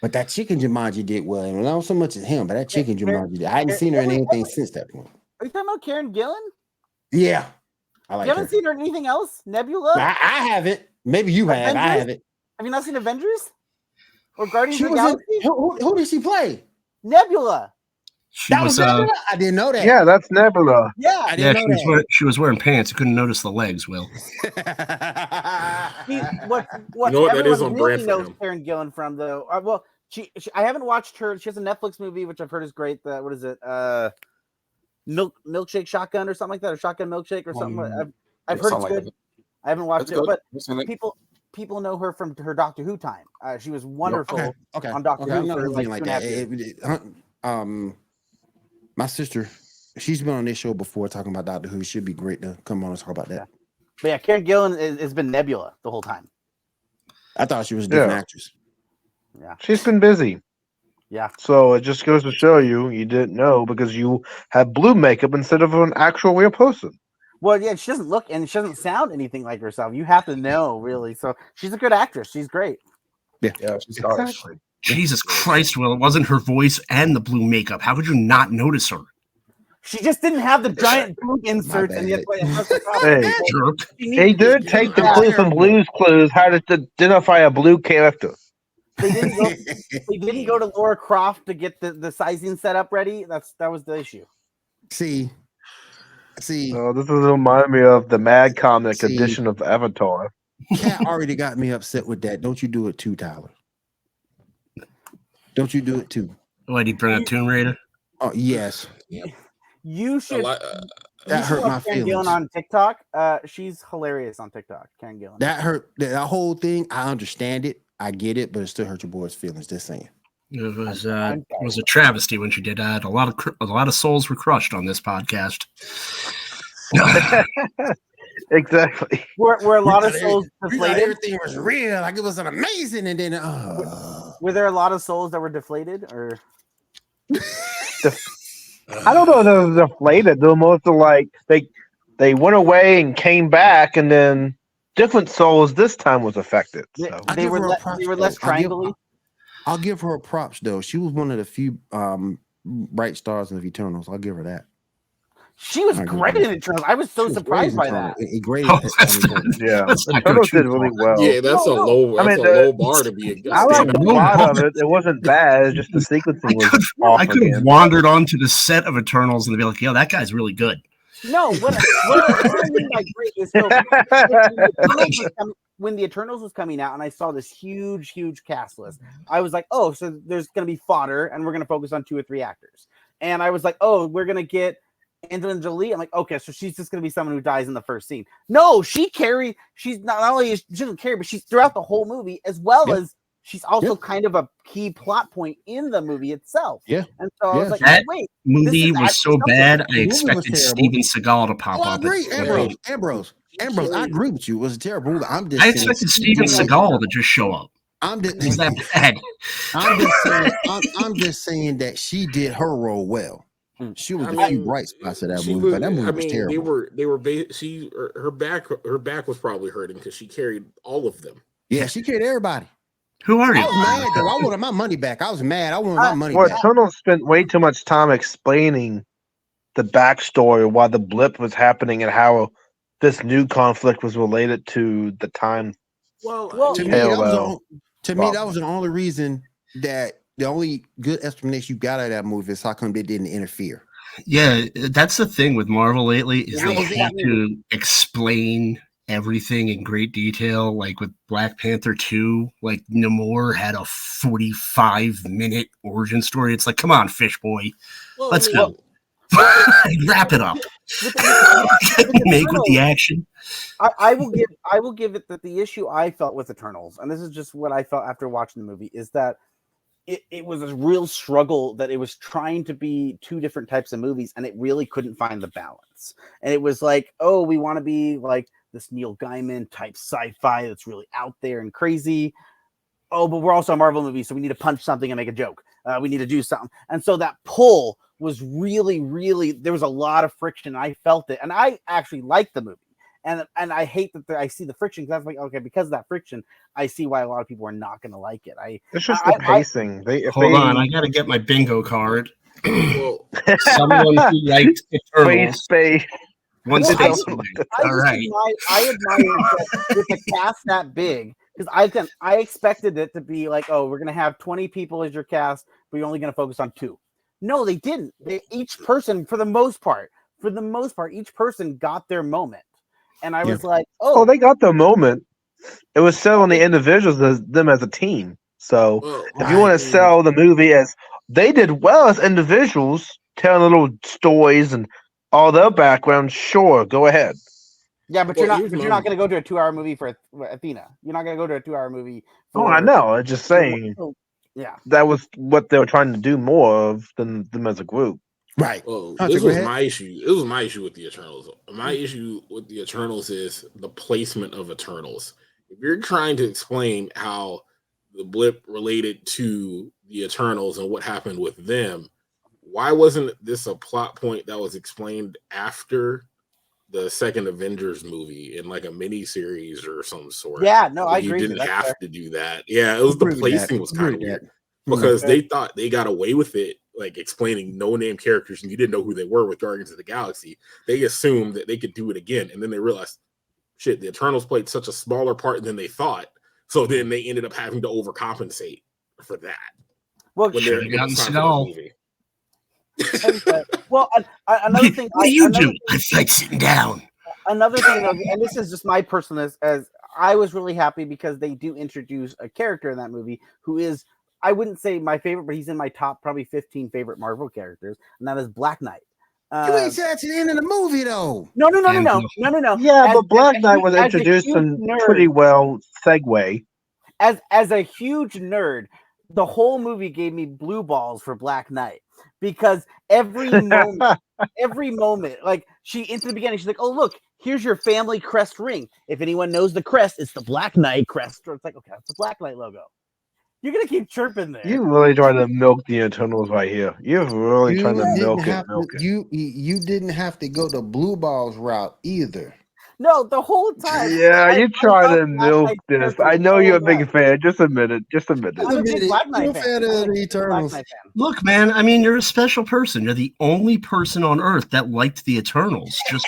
B: But that chicken Jumanji did well. And not so much as him, but that chicken Jumanji did. I hadn't seen her in anything since that point.
E: Are you talking about Karen Gillan?
B: Yeah. I like
E: You haven't
B: her.
E: seen her in anything else? Nebula?
B: I haven't. Maybe you have. I
E: Avengers?
B: haven't.
E: Have you not seen Avengers? Or Guardians
B: She
E: of the
B: was in,
E: Galaxy?
B: who did she play?
E: Nebula.
G: She
B: That
G: was,
B: was Nebula? I didn't know that.
C: Yeah, that's Nebula.
E: Yeah.
B: I
G: yeah,
B: didn't know
G: she was wearing pants. You couldn't notice the legs, Will.
B: that.
E: What
D: You know what? That is
E: everyone
D: on brand
E: really
D: for
E: knows
D: him.
E: Karen Gillan from, though. Well, she I haven't watched her. She has a Netflix movie, which I've heard is great. What is it? Milkshake Shotgun or something like that, or Shotgun Milkshake or something. I've heard it's good. I haven't watched it, but people know her from her Doctor Who time. She was wonderful on Doctor Who
B: I'm not
E: for
B: moving
E: like
B: like
E: 2.5
B: that.
E: years.
B: My sister, she's been on this show before talking about Doctor Who. Should be great to come on and talk about that.
E: But yeah, Karen Gillan has been Nebula the whole time.
B: I thought she was a different actress.
E: Yeah,
C: She's been busy.
E: yeah.
C: So it just goes to show you didn't know because you have blue makeup instead of an actual real person.
E: Well, yeah, she doesn't look and she doesn't sound anything like herself. You have to know, really. So she's a good actress. She's great.
F: Yeah, she's
C: Exactly.
G: Jesus Christ, Will. It wasn't her voice and the blue makeup. How could you not notice her?
E: She just didn't have the giant boob inserts, and yet
C: Hey,
G: Jerk.
C: they did take the clue from Blue's Clues how to identify a blue character.
E: they didn't go to Laura Croft to get the sizing set up ready. That was the issue.
B: See.
C: Oh, this is remind me of the Mad Comic
B: See.
C: edition of Avatar.
B: Cat already got me upset with that. Don't you do it too, Tyler? Don't you do it too?
G: Why did he bring up Tomb Raider?
B: Oh yes. Yep.
E: You should.
B: That hurt my
E: Karen
B: feelings.
E: Gillan on TikTok. She's hilarious on TikTok. Karen Gillan.
B: That hurt. That whole thing. I understand it. I get it, but it still hurt your boy's feelings. Just saying.
G: It was a travesty when she did that. A lot of souls were crushed on this podcast.
C: Exactly.
E: Were a lot of souls
B: We thought
E: deflated?
B: everything was real. Like it was an amazing, and then
E: Were there a lot of souls that were deflated, or?
C: I don't know if it was deflated. They're most of like they went away and came back, and then different souls this time was affected. So.
E: They were less triangle-y.
B: I'll give her props though. She was one of the few bright stars of Eternals. I'll give her that.
E: She was great in Eternals. I was so surprised by that.
B: Great.
C: Yeah,
G: Let's not go
C: Eternals
G: too
C: did really
G: far.
C: well.
D: Yeah, that's a low.
C: I
D: That's
C: mean,
D: a low bar to be a
C: I like the
G: No,
C: plot
G: no.
C: of it. It wasn't bad. It's just the sequencing was off
G: I could have
C: again.
G: wandered onto the set of Eternals and be like, "Yo, that guy's really good."
E: No, what I mean by great is so when the Eternals was coming out and I saw this huge cast list, I was like, oh, so there's going to be fodder and we're going to focus on 2 or 3 actors. And I was like, oh, we're going to get Angelina Jolie. I'm like, okay, so she's just going to be someone who dies in the first scene. No, she's not only she doesn't carry, but she's throughout the whole movie, as well as she's also kind of a key plot point in the movie itself.
B: Yeah.
E: And so I was like,
G: that
E: wait,
G: movie was so bad, I
B: movie was
G: expected
B: terrible.
G: Steven Seagal to pop
B: I
G: up.
B: agree, Ambrose. I agree with you. It was a terrible movie.
G: I expected Steven Seagal to just show up. Was that bad?
B: I'm just saying that she did her role well. She was the few bright spots of that movie, but that movie was terrible.
D: Her back was probably hurting because she carried all of them.
B: Yeah, she carried everybody.
G: Who are you?
B: I was mad though. I wanted my money back. I was mad. I wanted my money back.
C: Eternals spent way too much time explaining the backstory, why the blip was happening, and how this new conflict was related to the time.
D: Well,
B: to me, that was the only reason that the only good explanation you got out of that movie is how come they didn't interfere.
G: Yeah, that's the thing with Marvel lately is they have to explain everything in great detail. Like with Black Panther 2, like Namor had a 45-minute origin story. It's like, come on, fish boy, let's go. Wrap it up. Make with the action.
E: I will give it that the issue I felt with Eternals, and this is just what I felt after watching the movie, is that it was a real struggle that it was trying to be 2 different types of movies, and it really couldn't find the balance. And it was like, oh, we want to be like this Neil Gaiman type sci-fi that's really out there and crazy. Oh, but we're also a Marvel movie, so we need to punch something and make a joke. We need to do something. And so that pull was really, there was a lot of friction. I felt it. And I actually liked the movie. And I hate that I see the friction, because I was like, okay, because of that friction, I see why a lot of people are not going to like it.
C: It's just the pacing.
G: Hold on, I got to get my bingo card. Someone who liked Eternals.
C: Space.
G: One space. All right.
E: I admire that with a cast that big, because I expected it to be like, oh, we're going to have 20 people as your cast, but you're only going to focus on 2. No, they didn't. Each person, for the most part, each person got their moment. And I was like, oh,
C: they got their moment. It was selling the individuals as them as a team. So if you want to sell the movie as they did well as individuals, telling little stories and all their background, sure, go ahead.
E: Yeah, but you're not going to go to a 2-hour movie for Athena. You're not going to go to a 2-hour movie.
C: I know. I'm just saying.
E: Yeah,
C: that was what they were trying to do more of than them as a group.
B: Right.
D: Well, this was my issue. It was my issue with the Eternals. My issue with the Eternals is the placement of Eternals. If you're trying to explain how the blip related to the Eternals and what happened with them, why wasn't this a plot point that was explained after the second Avengers movie in like a mini series or some sort?
E: Yeah, no, I agree.
D: You didn't have to do that. Yeah, it was the placing was kind of weird because they thought they got away with it, like explaining no-name characters and you didn't know who they were with Guardians of the Galaxy. They assumed that they could do it again, and then they realized, shit, the Eternals played such a smaller part than they thought. So then they ended up having to overcompensate for that.
E: Well,
G: when they're gotten Seagal.
E: Well, another thing.
G: What do you do? I like sitting down.
E: Another thing, and this is just my personal, as I was really happy because they do introduce a character in that movie who is, I wouldn't say my favorite, but he's in my top probably 15 favorite Marvel characters, and that is Black Knight.
B: You ain't said to the end of the movie though.
E: No.
C: Yeah, but Black Knight was introduced in pretty well segue.
E: As a huge nerd, the whole movie gave me blue balls for Black Knight because every moment, like she into the beginning, she's like, "Oh look, here's your family crest ring. If anyone knows the crest, it's the Black Knight crest." Or it's like, okay, that's the Black Knight logo. You're gonna keep chirping there.
C: You really trying to milk the Eternals right here. You're really trying to milk it.
B: You didn't have to go the blue balls route either.
E: No, the whole time.
C: Yeah, you trying to milk this. I know you're a big fan. Just a minute.
E: I'm a big Black Knight fan.
B: Of the Eternals.
G: Look, man. I mean, you're a special person. You're the only person on Earth that liked the Eternals. Just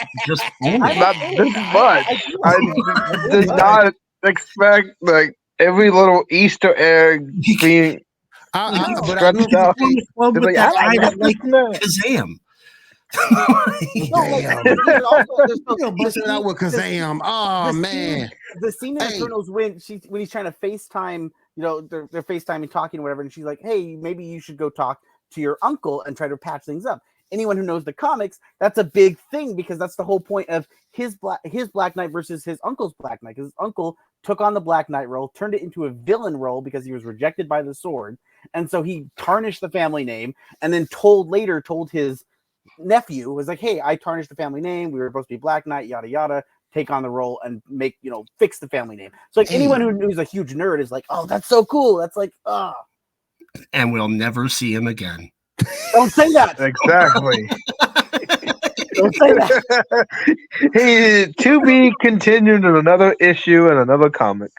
G: only.
C: Not this much. I did not expect like every little Easter egg being stretched out.
G: Like Kazam.
B: Damn.
E: there's
B: You're busting it out with Kazam. Oh,
E: the
B: man.
E: The scene in
B: Hey.
E: Eternals when he's trying to FaceTime, they're FaceTiming, talking, or whatever, and she's like, "Hey, maybe you should go talk to your uncle and try to patch things up." Anyone who knows the comics, that's a big thing because that's the whole point of his Black Knight versus his uncle's Black Knight. Because his uncle took on the Black Knight role, turned it into a villain role because he was rejected by the sword, and so he tarnished the family name, and then told his nephew, was like, "Hey, I tarnished the family name. We were supposed to be Black Knight, yada yada. Take on the role and make fix the family name." So like anyone who's a huge nerd is like, "Oh, that's so cool." That's like,
G: And we'll never see him again.
E: Don't say that.
C: Exactly.
E: Don't say that.
C: He to be continued in another issue and another comic.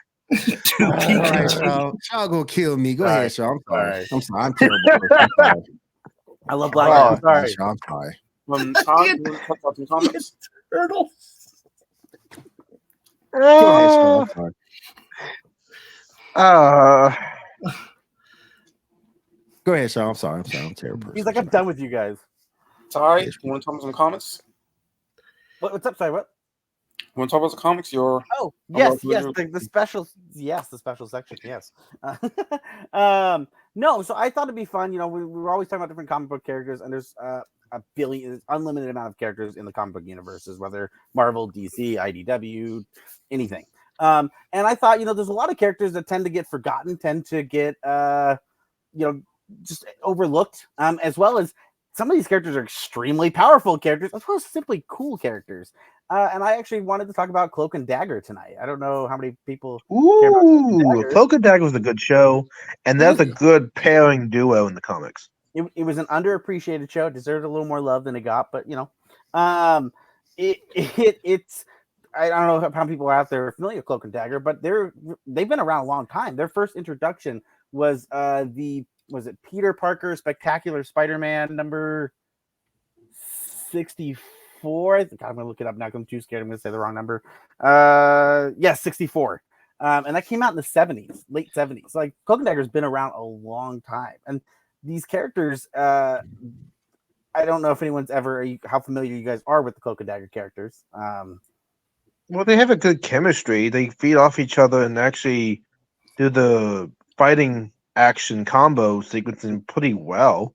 B: All right, Shaw gonna kill me. Go ahead, Shaw. I'm sorry.
E: All right.
B: I'm sorry. I'm terrible. I'm sorry.
E: I love Black Knight. I'm sorry.
B: Shaw, I'm sorry.
F: Tom, you want to talk about some comments?
G: Turtles.
B: Go ahead, Shaw. I'm sorry. Go ahead, Shaw. I'm sorry. I'm terrible.
E: He's like, "I'm done with you guys."
F: Ty, you want to talk about some comics?
E: What's up? Sorry, what?
F: You want to talk about some comics?
E: Oh, yes, the special, the special section, yes. No, so I thought it'd be fun. We were always talking about different comic book characters, and there's unlimited amount of characters in the comic book universes, whether Marvel, DC, IDW, anything. And I thought, there's a lot of characters that tend to get forgotten, tend to get, just overlooked, as well as some of these characters are extremely powerful characters, as well as simply cool characters. And I actually wanted to talk about Cloak and Dagger tonight. I don't know how many people care about
C: Cloak and Dagger was a good show, and that's a good pairing duo in the comics.
E: It was an underappreciated show. It deserved a little more love than it got, but it's I don't know how people are out there familiar with Cloak and Dagger, but they've been around a long time. Their first introduction was was it Peter Parker Spectacular Spider-Man number 64? I think I'm gonna look it up now because I'm too scared. I'm gonna say the wrong number. 64. And that came out in the 70s, late 70s. Like Cloak and Dagger's been around a long time, and these characters, I don't know if anyone's how familiar you guys are with the Cloak and Dagger characters.
C: Well, they have a good chemistry. They feed off each other and actually do the fighting action combo sequencing pretty well.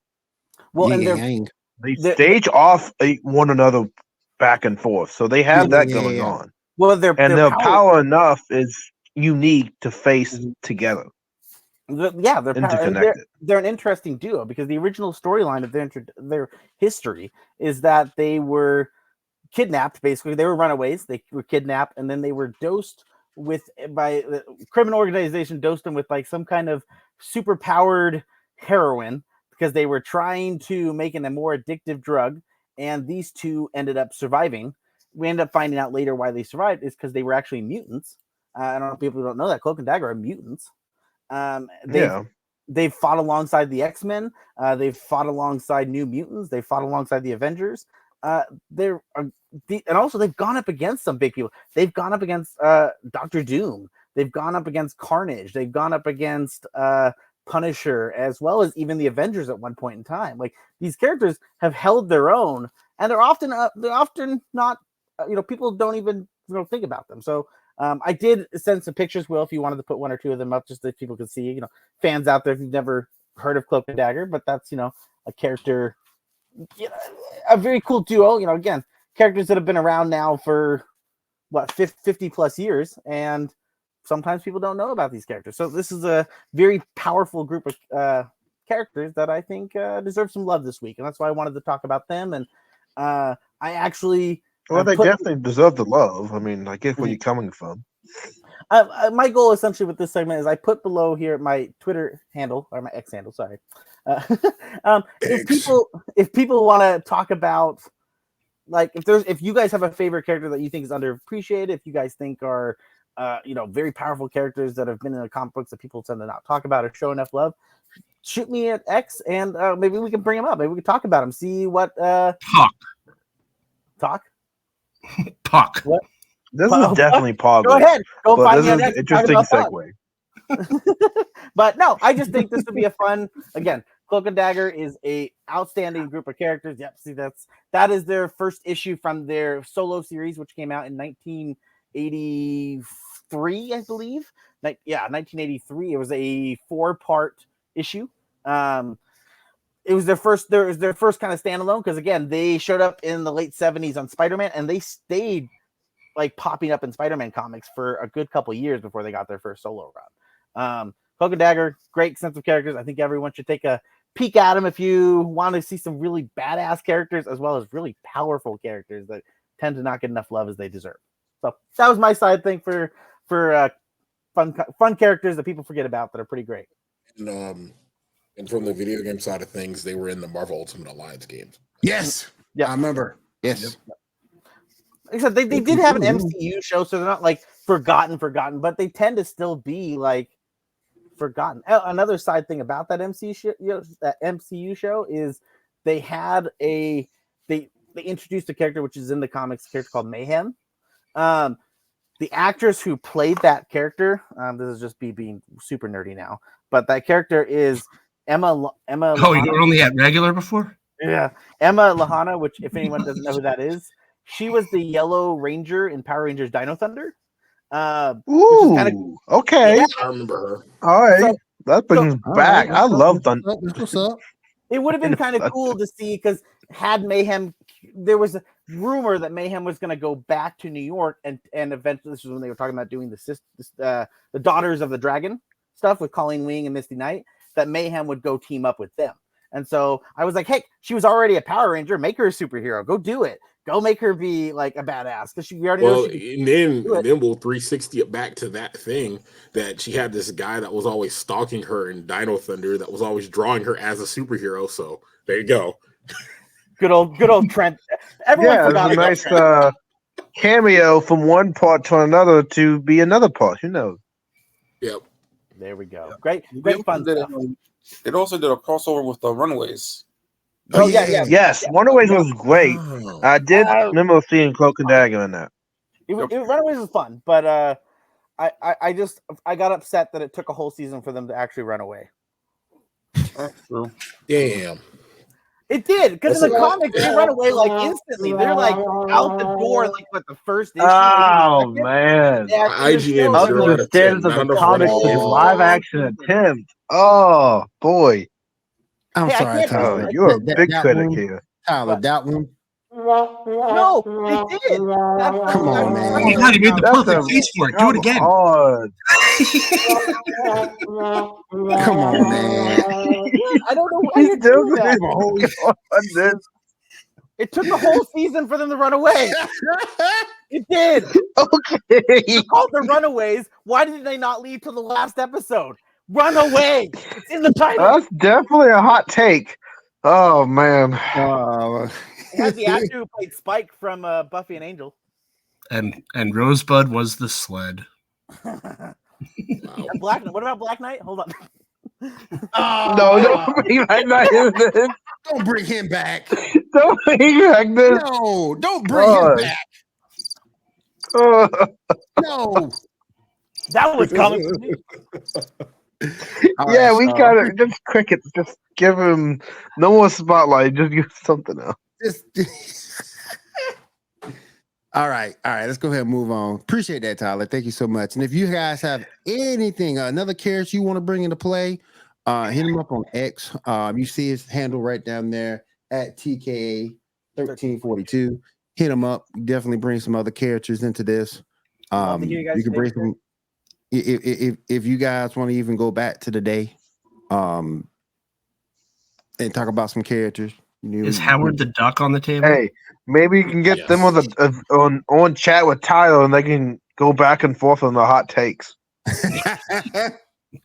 E: Well, and
C: they stage off one another back and forth, so they have that going on.
E: Well, their
C: power enough is unique to face together.
E: They're
C: interconnected.
E: They're an interesting duo because the original storyline of their history is that they were kidnapped. Basically, they were runaways. They were kidnapped, and then they were dosed by the criminal organization. Dosed them with like some kind of super powered heroin because they were trying to make it a more addictive drug. And these two ended up surviving. We ended up finding out later why they survived is because they were actually mutants. I don't know if people don't know that Cloak and Dagger are mutants. They've fought alongside the X-Men. They've fought alongside New Mutants. They've fought alongside the Avengers. And also they've gone up against some big people. They've gone up against Dr. Doom. They've gone up against Carnage. They've gone up against Punisher, as well as even the Avengers at one point in time. Like these characters have held their own, and they're often not. People don't even think about them. So. I did send some pictures, Will, if you wanted to put one or two of them up just so people could see, fans out there if you've never heard of Cloak and Dagger, but that's, a character, a very cool duo, again, characters that have been around now for 50 plus years. And sometimes people don't know about these characters. So this is a very powerful group of characters that I think deserve some love this week. And that's why I wanted to talk about them. And I actually...
C: Well, they definitely deserve the love. I mean, I get where you're coming from.
E: My goal essentially with this segment is I put below here my Twitter handle or my X handle. Sorry. If people want to talk about, like, if you guys have a favorite character that you think is underappreciated, if you guys think are, very powerful characters that have been in the comic books that people tend to not talk about or show enough love, shoot me at X and maybe we can bring them up. Maybe we can talk about them. See what talk.
G: Puck.
E: What?
C: This is definitely Pog.
E: Go ahead. Go find me on
C: X. Interesting segue.
E: But no, I just think this would be a fun, again, Cloak and Dagger is a outstanding group of characters. Yep, see that is their first issue from their solo series, which came out in 1983, I believe. 1983. It was a 4-part issue. It was their first kind of standalone because again, they showed up in the late 70s on Spider-Man, and they stayed like popping up in Spider-Man comics for a good couple years before they got their first solo run. Cloak and Dagger, great sense of characters. I think everyone should take a peek at them if you want to see some really badass characters as well as really powerful characters that tend to not get enough love as they deserve. So that was my side thing for fun characters that people forget about that are pretty great.
D: And from the video game side of things, they were in the Marvel Ultimate Alliance games.
B: Yes.
E: Yeah,
B: I remember. Yes.
E: Like I said, they did have an MCU show, so they're not like forgotten, but they tend to still be like forgotten. Another side thing about that MCU show is they introduced a character which is in the comics, a character called Mayhem. The actress who played that character, this is just being super nerdy now, but that character is Emma.
G: Oh,
E: Lahana.
G: you were only at regular before?
E: Yeah, Emma Lahana, which if anyone doesn't know who that is, she was the Yellow Ranger in Power Rangers Dino Thunder.
C: Ooh, okay.
E: Yeah.
D: I remember her.
C: All right.
E: So-
C: that brings back. I love Thunder.
B: What's up?
E: It would have been kind of cool to see because had Mayhem, there was a rumor that Mayhem was going to go back to New York and eventually this was when they were talking about doing the Daughters of the Dragon stuff with Colleen Wing and Misty Knight, that Mayhem would go team up with them. And so I was like, hey, she was already a Power Ranger. Make her a superhero. Go do it. Go make her be like a badass because she already knows.
D: And then we'll 360 it back to that thing that she had this guy that was always stalking her in Dino Thunder that was always drawing her as a superhero. So there you go.
E: Good old Trent. Everyone forgot
C: a
E: about
C: nice
E: Trent.
C: cameo from one part to another to be another part. Who knows?
D: Yep.
E: There we go. Great fun stuff.
F: It also did a crossover with the Runaways.
E: Oh yeah.
C: Yes, Runaways was great.
D: Oh.
C: I did remember seeing Cloak and Dagger in that.
E: Runaways was fun, but I got upset that it took a whole season for them to actually run away.
F: True.
D: Damn.
E: It did because in the comics they run away like instantly. They're like out the door like with the first issue.
C: Oh man!
D: IGN
C: Up
D: 0
C: to
D: out
C: the
D: of 10.
C: standards of
D: Not
C: the
D: enough
C: comics to
D: Runaways.
C: live action attempt. Oh boy!
B: I'm
E: Hey, I
B: sorry,
E: can't-
B: Tyler.
C: Oh, you're a big
B: that
C: critic
B: one,
C: here.
B: Tyler, that one.
E: No, they did.
B: Come on, man.
G: Oh my God, you made the
C: That's
G: perfect
C: a-
G: case for it. Do
C: Come
G: it again.
C: on.
B: Come on, man.
E: I don't know why
C: He's
E: you do that.
C: doing
E: It took a whole season for them to run away. It did.
C: Okay.
E: They're called the Runaways. Why did they not leave till the last episode? Run away. It's in the title.
C: That's definitely a hot take. Oh man.
E: It has the actor who played Spike from Buffy and Angel.
G: And Rosebud was the sled.
E: And Black Knight. What about Black Knight? Hold on.
C: No, don't bring back this.
B: Don't bring him back.
C: Don't bring back this.
B: No, don't bring him back.
C: Oh.
B: No.
E: That was coming from me.
C: Yeah, we gotta just cricket. Just give him no more spotlight. Just give something else.
B: All right. Let's go ahead and move on. Appreciate that, Tyler. Thank you so much. And if you guys have anything, another character you want to bring into play, hit him up on X. You see his handle right down there at TKA1342. Hit him up. Definitely bring some other characters into this. You can bring some. If you guys want to even go back to the day, and talk about some characters.
G: Is Howard the Duck on the table?
C: Hey, maybe you can get them on chat with Tyler, and they can go back and forth on the hot takes.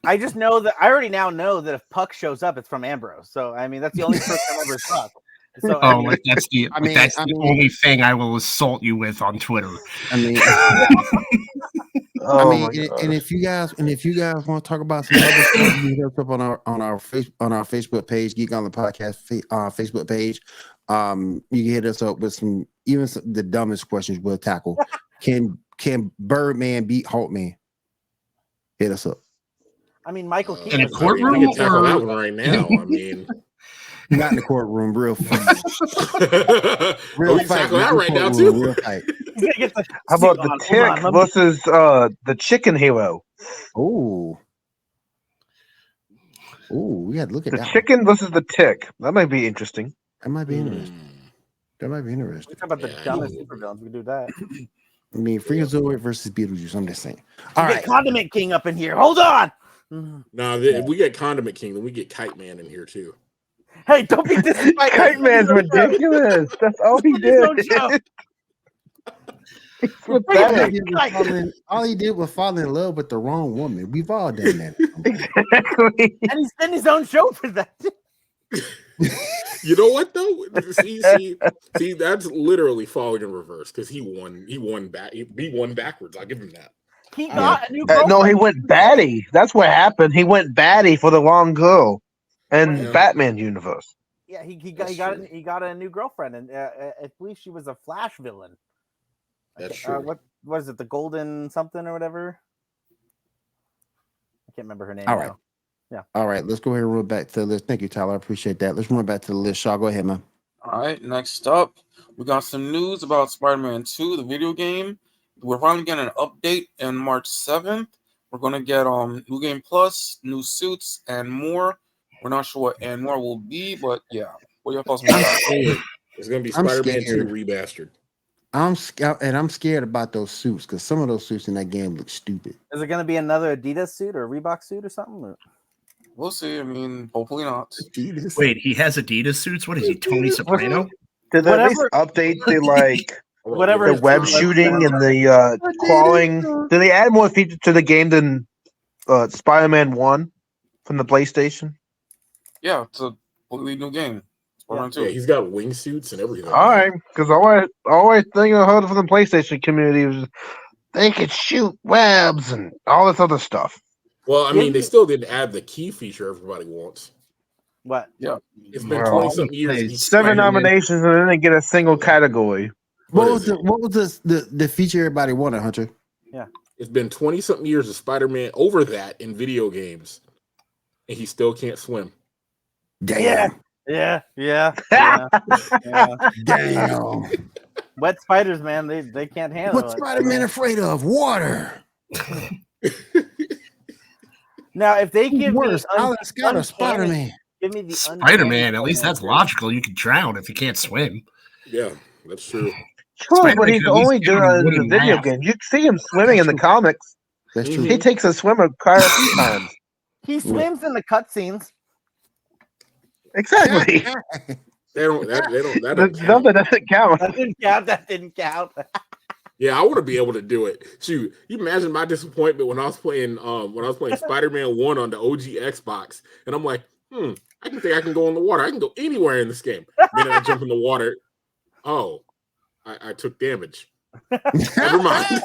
E: I just know that I already now know that if Puck shows up, it's from Ambrose. So I mean, that's the only person I've ever sucked. So
G: Oh, like that's the
B: I mean,
G: that's the only thing I will assault you with on Twitter.
B: I mean,
C: Oh,
B: and if you guys want to talk about some other stuff, you can hit us up on our Facebook page, Geek Gauntlet Podcast Facebook page. You can hit us up with the dumbest questions we'll tackle. Can Birdman beat Hulkman? Hit us up.
E: I mean, Michael Keaton.
G: In a
E: was
G: courtroom
D: We can tackle
G: or-
D: that one right now. I mean,
B: Not in the courtroom, real fight.
D: we can tackle that right now
B: Real
D: too.
B: fight.
E: He's gonna get the.
C: How about the Tick versus the Chicken Hero?
B: Oh. Oh, we had to look at
C: The
B: that.
C: Chicken versus the Tick. That might be interesting.
B: That might be interesting. That might be interesting.
E: Talk about the
D: Yeah,
E: dumbest
D: I
E: supervillains. We can do that.
B: I mean, Freakazoid versus Beetlejuice. I'm just saying. All
E: Get
B: right.
E: Condiment King up in here. Hold on.
D: Nah, if we get Condiment King, then we get Kite Man in here too.
E: Hey, don't be disrespectful.
C: Kite Man's ridiculous. That's all he
E: His own
C: did.
E: show.
C: Pathetic.
B: All he did was fall in love with the wrong woman. We've all done that.
C: Exactly.
E: And he's in his own show for that.
D: You know what though? See, that's literally falling in reverse because he won backwards. I'll give him that.
E: He got a new
C: No, he
E: girlfriend.
C: went baddie. That's what happened. He went baddie for the wrong girl in
D: Yeah.
C: Batman universe.
E: Yeah, he
D: That's
E: got
D: true.
E: he got a new girlfriend, and I believe she was a Flash villain.
D: That's true.
E: What is it? The Golden something or whatever. I can't remember her name.
B: All right.
E: now.
B: All right, let's go ahead and run back to the list. Thank you, Tyler. I appreciate that. Let's run back to the list. Shaw, go ahead, man.
F: All right, next up, we got some news about Spider-Man 2, the video game. We're finally getting an update on March 7th. We're going to get New Game Plus, new suits, and more. We're not sure what and more will be, but yeah. What are your thoughts on that?
D: It's gonna be
B: I'm
D: Spider-Man 2
B: scared.
D: remastered.
B: I'm scared about those suits because some of those suits in that game look stupid.
E: Is it going to be another Adidas suit or a Reebok suit or something?
F: We'll see. I mean, hopefully not.
G: Wait, he has Adidas suits? What is he, Tony Soprano?
C: Did they at least
E: Whatever-
C: update the like
E: Whatever
C: the
E: it's
C: web
E: called.
C: shooting and the clawing? Did they add more features to the game than Spider-Man 1 from the PlayStation?
F: Yeah, it's a completely new game. Spider-Man 2.
D: Yeah, he's got wingsuits and everything.
C: All right, because always thing I heard from the PlayStation community was they could shoot webs and all this other stuff.
D: Well, I mean, they still didn't add the key feature everybody wants.
E: What?
D: It's been
C: Well,
D: 20 something years. and he's
C: 7
D: Spider-Man.
C: nominations and then they get a single category.
B: What
D: is
B: was the feature everybody wanted, Hunter?
D: It's been 20 something years of Spider-Man over that in video games, and he still can't swim.
B: Damn.
E: Yeah. Yeah.
B: Damn.
E: Wet spiders, man. They can't handle
B: What's
E: it.
B: Spider-Man afraid of? Water.
E: Now, if they give me
B: Worse, Alan Scott or
E: uncanny-
B: Spider-Man?
E: give me the
G: Spider-Man, at
E: uncanny
G: least that's
E: Spider-Man.
G: logical. You can drown if you can't swim.
D: Yeah, that's true.
C: True,
G: Spider-Man
C: but he's
G: could at least
C: only
G: get on
C: doing
G: a
C: it in the
G: wooden
C: video
G: raft.
C: game. You see him swimming in the comics.
B: That's true.
C: He takes a swimmer quite a few times.
E: He swims in the cutscenes.
C: Exactly.
D: They don't. That
C: The
D: don't count.
C: number doesn't count.
E: That didn't count. That didn't count.
D: Yeah, I want to be able to do it. Shoot, you imagine my disappointment when I was playing Spider-Man 1 on the OG Xbox, and I'm like, I think I can go in the water. I can go anywhere in this game. Then I jump in the water. Oh, I took damage. Never mind.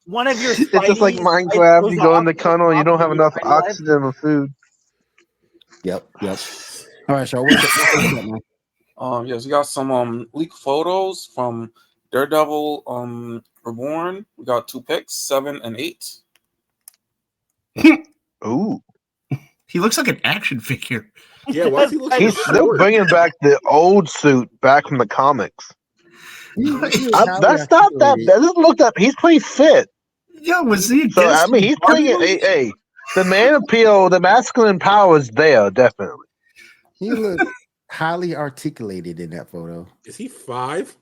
E: One of your.
C: It's just like
E: Spidey's
C: Minecraft.
E: goes
C: You go in
E: off
C: the tunnel and you don't have
E: and
C: enough
E: Spidey life.
C: oxygen or food.
B: Yep. All right, Shaw. What's up, man?
F: Yes, we got some leaked photos from Daredevil Reborn. We got 2 picks, 7 and 8.
C: Ooh.
G: He looks like an action figure.
D: Yeah, why is he looking?
C: He's still bringing back the old suit back from the comics. That's not that. That doesn't look that. He's pretty fit.
G: Yeah, was he?
C: So I mean, he's pretty. Hey, the man appeal, the masculine power is there, definitely.
B: He looks highly articulated in that photo.
D: Is he 5?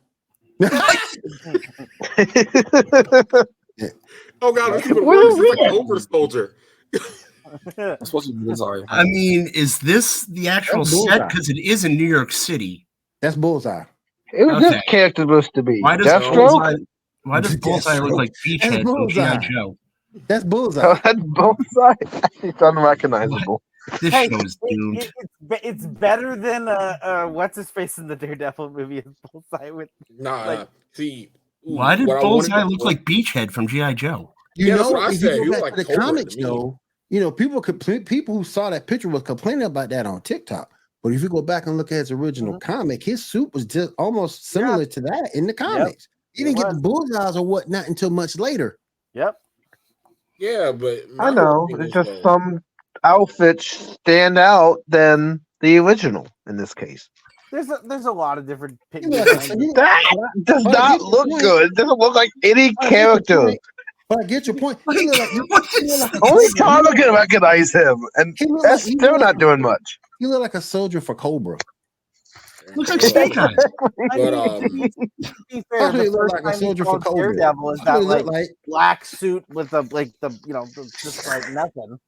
D: Oh god, it's even worse. He's like an over soldier.
F: It's supposed to be Bullseye.
G: I mean, is this the actual
B: That's
G: set?
B: Bullseye.
G: Because it is in New York City.
B: That's Bullseye.
C: It was
G: Okay.
C: this character supposed to be.
G: Why does
C: Deathstroke?
G: Bullseye look like Beachhead from
B: Bullseye.
G: G.I. Joe?
B: That's Bullseye.
C: Oh, that's Bullseye. It's unrecognizable.
G: This
E: Hey,
G: show is doomed.
E: it's better than what's his face in the Daredevil movie is Bullseye with
D: Nah,
E: Like-
D: see.
G: Why did
D: what I
G: Bullseye
D: wanted to-
G: look like Beachhead from G.I. Joe?
B: You
D: Yeah, that's
B: know,
D: what I
B: if
D: said.
B: you
D: He
B: go
D: was
B: back
D: like
B: to the
D: Cobra to
B: comics,
D: me.
B: though, people who saw that picture was complaining about that on TikTok. But if you go back and look at his original comic, his suit was just almost similar to that in the comics. He didn't
E: It
B: get the bullseyes or whatnot until much later.
E: Yep.
D: Yeah, but
C: I
D: my
C: know.
D: whole thing
C: It's
D: is,
C: just
D: though,
C: some outfits stand out than the original in this case.
E: There's a lot of different
B: You look like
E: pictures.
B: you,
C: That does
B: but I
C: not
B: get your
C: look
B: point.
C: good. It doesn't look like any
B: I get your
C: character.
B: point. But I get your point. He look like he look like a
C: Only
B: Cobra.
C: Tyler can recognize him, and
B: He look
C: that's
B: like- he
C: still
B: look
C: not
B: like-
C: doing much.
B: You look like a soldier for Cobra.
G: Looks like Snake Eyes.
E: I
D: but
E: mean, to be fair,
B: That's what he
E: the
B: look
E: first
B: like, a
E: time he
B: soldier for
E: called
B: Cobra.
E: Daredevil is
B: That's what
E: that
B: he look
E: like
B: like.
E: black suit with the just like nothing.
D: well,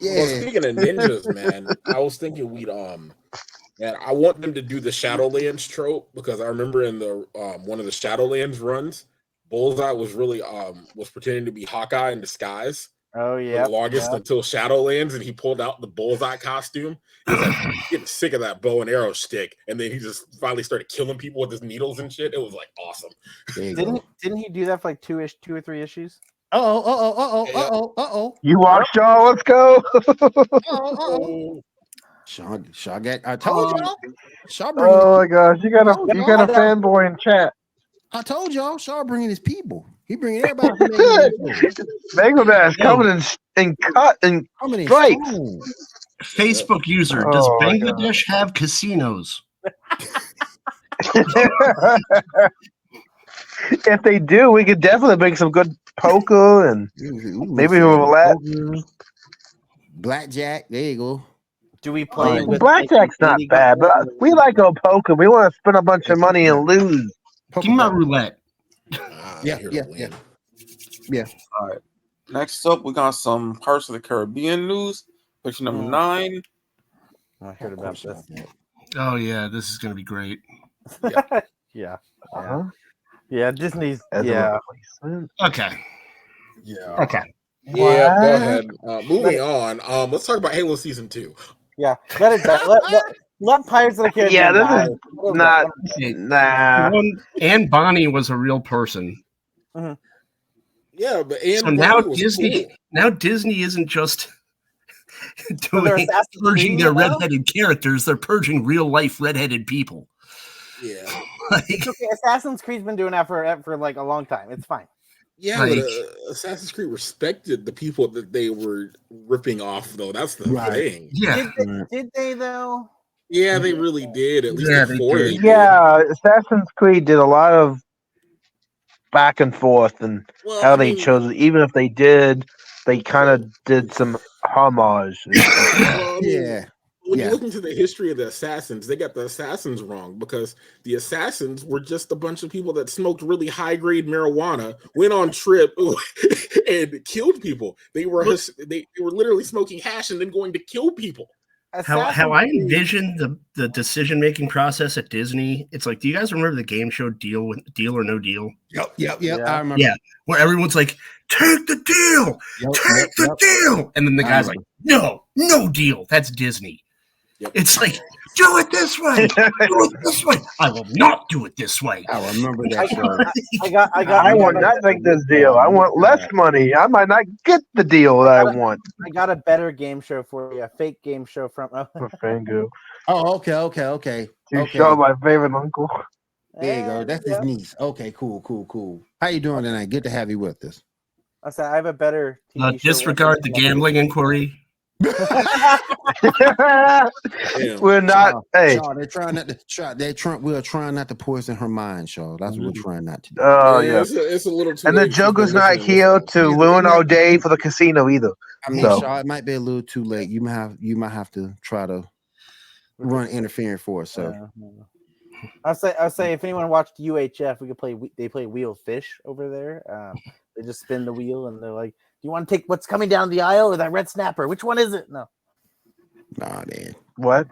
B: Yeah.
D: speaking of ninjas, man, I was thinking man, I want them to do the Shadowlands trope because I remember in the one of the Shadowlands runs, Bullseye was really was pretending to be Hawkeye in disguise.
E: Oh
D: For
E: yeah,
D: the longest until Shadowlands, and he pulled out the Bullseye costume. He was like getting sick of that bow and arrow stick, and then he just finally started killing people with his needles and shit. It was like awesome.
B: There you go.
E: didn't he do that for like two or three issues?
B: Uh-oh.
C: You watch Shaw, let's go.
B: Shaw got, I told y'all. Shaw bringing
C: Oh my gosh, you got a
B: I
C: fanboy in chat.
B: I told y'all, Shaw bringing his people. He bringing everybody. To
C: Bangladesh coming in cut and
B: coming in
C: strikes.
B: strong.
G: Facebook user, does
C: Oh my
G: Bangladesh have casinos?
C: If they do, we could definitely make some good poker and maybe roulette.
B: Blackjack. There you go.
E: Do we play?
C: Well, blackjack's not bad, but we like our poker. We want to spend a bunch of money and lose.
G: Give me roulette.
B: Yeah.
F: All right. Next up, we got some Pirates of the Caribbean news. Picture number 9.
E: I heard about this.
G: Oh yeah, this is gonna be great.
E: Yeah.
C: Uh-huh.
E: Yeah, Disney's.
C: As a
E: Yeah.
C: replacement.
G: Okay.
D: Yeah.
G: Okay.
D: Yeah, go ahead. Moving on. Let's talk about Halo Season 2.
E: Yeah. Let it die. Let Pirates of the Caribbean.
C: Yeah, this
E: die.
C: is not. Nah.
G: And Bonnie was a real person.
D: Yeah, but
G: So now Disney, Disney isn't just doing purging their redheaded characters; they're purging real life redheaded people.
D: Yeah.
E: It's okay. Assassin's Creed's been doing that for like a long time. It's fine.
D: Yeah, but Assassin's Creed respected the people that they were ripping off, though. That's the thing.
G: Yeah.
E: Did they though?
D: Yeah, they really did. At least before they did.
C: Yeah, Assassin's Creed did a lot of back and forth and how they chose it. Even if they did, they kind of did some homage.
D: When you look into the history of the Assassins, they got the Assassins wrong because the Assassins were just a bunch of people that smoked really high-grade marijuana, went on trip, and killed people. They were literally smoking hash and then going to kill people.
G: How I envisioned the decision-making process at Disney, it's like, do you guys remember the game show Deal or No Deal?
B: Yep. I remember.
G: Yeah, where everyone's like, take the deal, take the deal. And then the guy's like, no deal. That's Disney.
D: Yep.
G: It's like, do it this way. Do it this way. I will not do it this way.
B: I remember that show.
C: I want not like this deal. I want less money. I might not get the deal that I want.
E: I got a better game show for you. A fake game show from
C: Fango.
B: Oh, okay.
C: You show my favorite uncle.
B: There you go. That's his niece. Okay, cool. How you doing tonight? Good to have you with us.
E: I said I have a better TV show.
G: Disregard the gambling inquiry.
C: We're not. Hey,
B: Shaw, they're trying not to try. We're trying not to poison her mind, Shaw. That's what we're trying not to do.
C: Oh yeah.
D: It's a little too.
C: And the Joker's not here to ruin our day for the casino either.
B: I mean, Shaw, it might be a little too late. You might have to try to run interference for us. So
E: I'll say if anyone watched UHF, we could play. They play Wheel Fish over there. They just spin the wheel and they're like, "Do you want to take what's coming down the aisle or that red snapper? Which one is it?" No.
B: Nah, man.
C: What?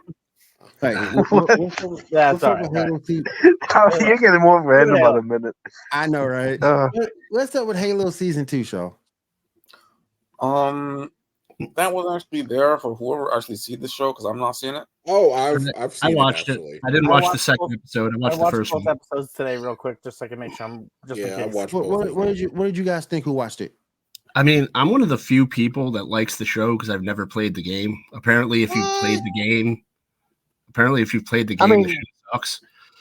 B: Hey,
E: That's all right.
C: You're getting more random in a minute.
B: I know, right? What's up with Halo Season 2, Shaw?
F: That was actually there for whoever actually see the show because I'm not seeing it.
D: Oh, I've seen
G: I watched it. I didn't watch the second episode. I watched the first
E: both
G: one.
E: episodes today, real quick, just so I can make sure I'm just.
D: Yeah, I watched.
B: What did you guys think? Who watched it?
G: I mean, I'm one of the few people that likes the show because I've never played the game. Apparently, if you've played the game, the show sucks.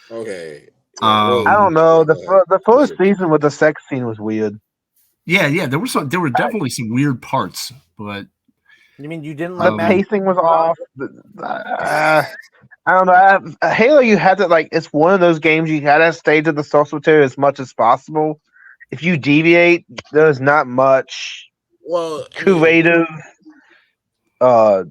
D: Okay.
C: I don't know. The first season with the sex scene was weird.
G: Yeah. There were definitely some weird parts, but
E: You mean you didn't
C: The
E: like
C: pacing was off. I don't know. Halo, you had to it's one of those games you gotta stay to the source material as much as possible. If you deviate, there's not much creative. I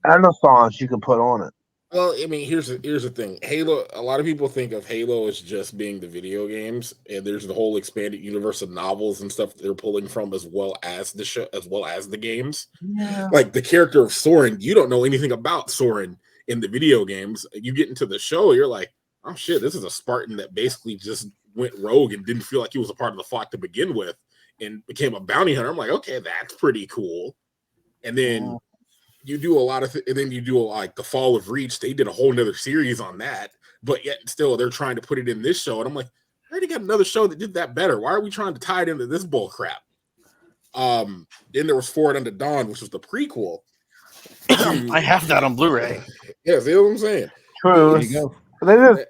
C: don't know songs you can put on it.
D: Well, I mean, here's the thing. Halo. A lot of people think of Halo as just being the video games, and there's the whole expanded universe of novels and stuff that they're pulling from, as well as the show, as well as the games.
C: Yeah.
D: Like the character of Soren, you don't know anything about Soren in the video games. You get into the show, you're like, oh shit, this is a Spartan that basically just went rogue and didn't feel like he was a part of the flock to begin with, and became a bounty hunter. I'm like, okay, that's pretty cool. And then you do a lot of, and then you do like the Fall of Reach. They did a whole nother series on that, but yet still they're trying to put it in this show. And I'm like, I already got another show that did that better. Why are we trying to tie it into this bull crap? Then there was Forward Unto Dawn, which was the prequel.
E: I have that on Blu-ray.
D: Yeah, see what I'm saying?
C: True.
B: There you go.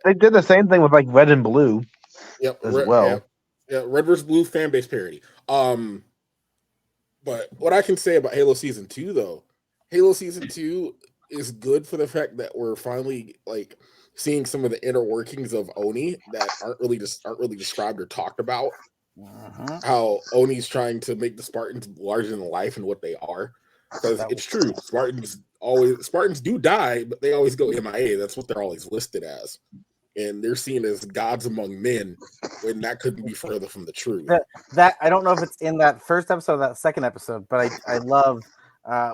C: They did the same thing with Red and Blue.
D: Yep,
C: as well.
D: Yeah, Red vs. Blue fan base parody. But what I can say about Halo Season 2, though, Halo Season 2 is good for the fact that we're finally seeing some of the inner workings of Oni that aren't really described or talked about. How Oni's trying to make the Spartans larger than life and what they are. Because it's true, Spartans do die, but they always go MIA. That's what they're always listed as. And they're seen as gods among men, when that couldn't be further from the truth.
E: That I don't know if it's in that first episode or that second episode, but I love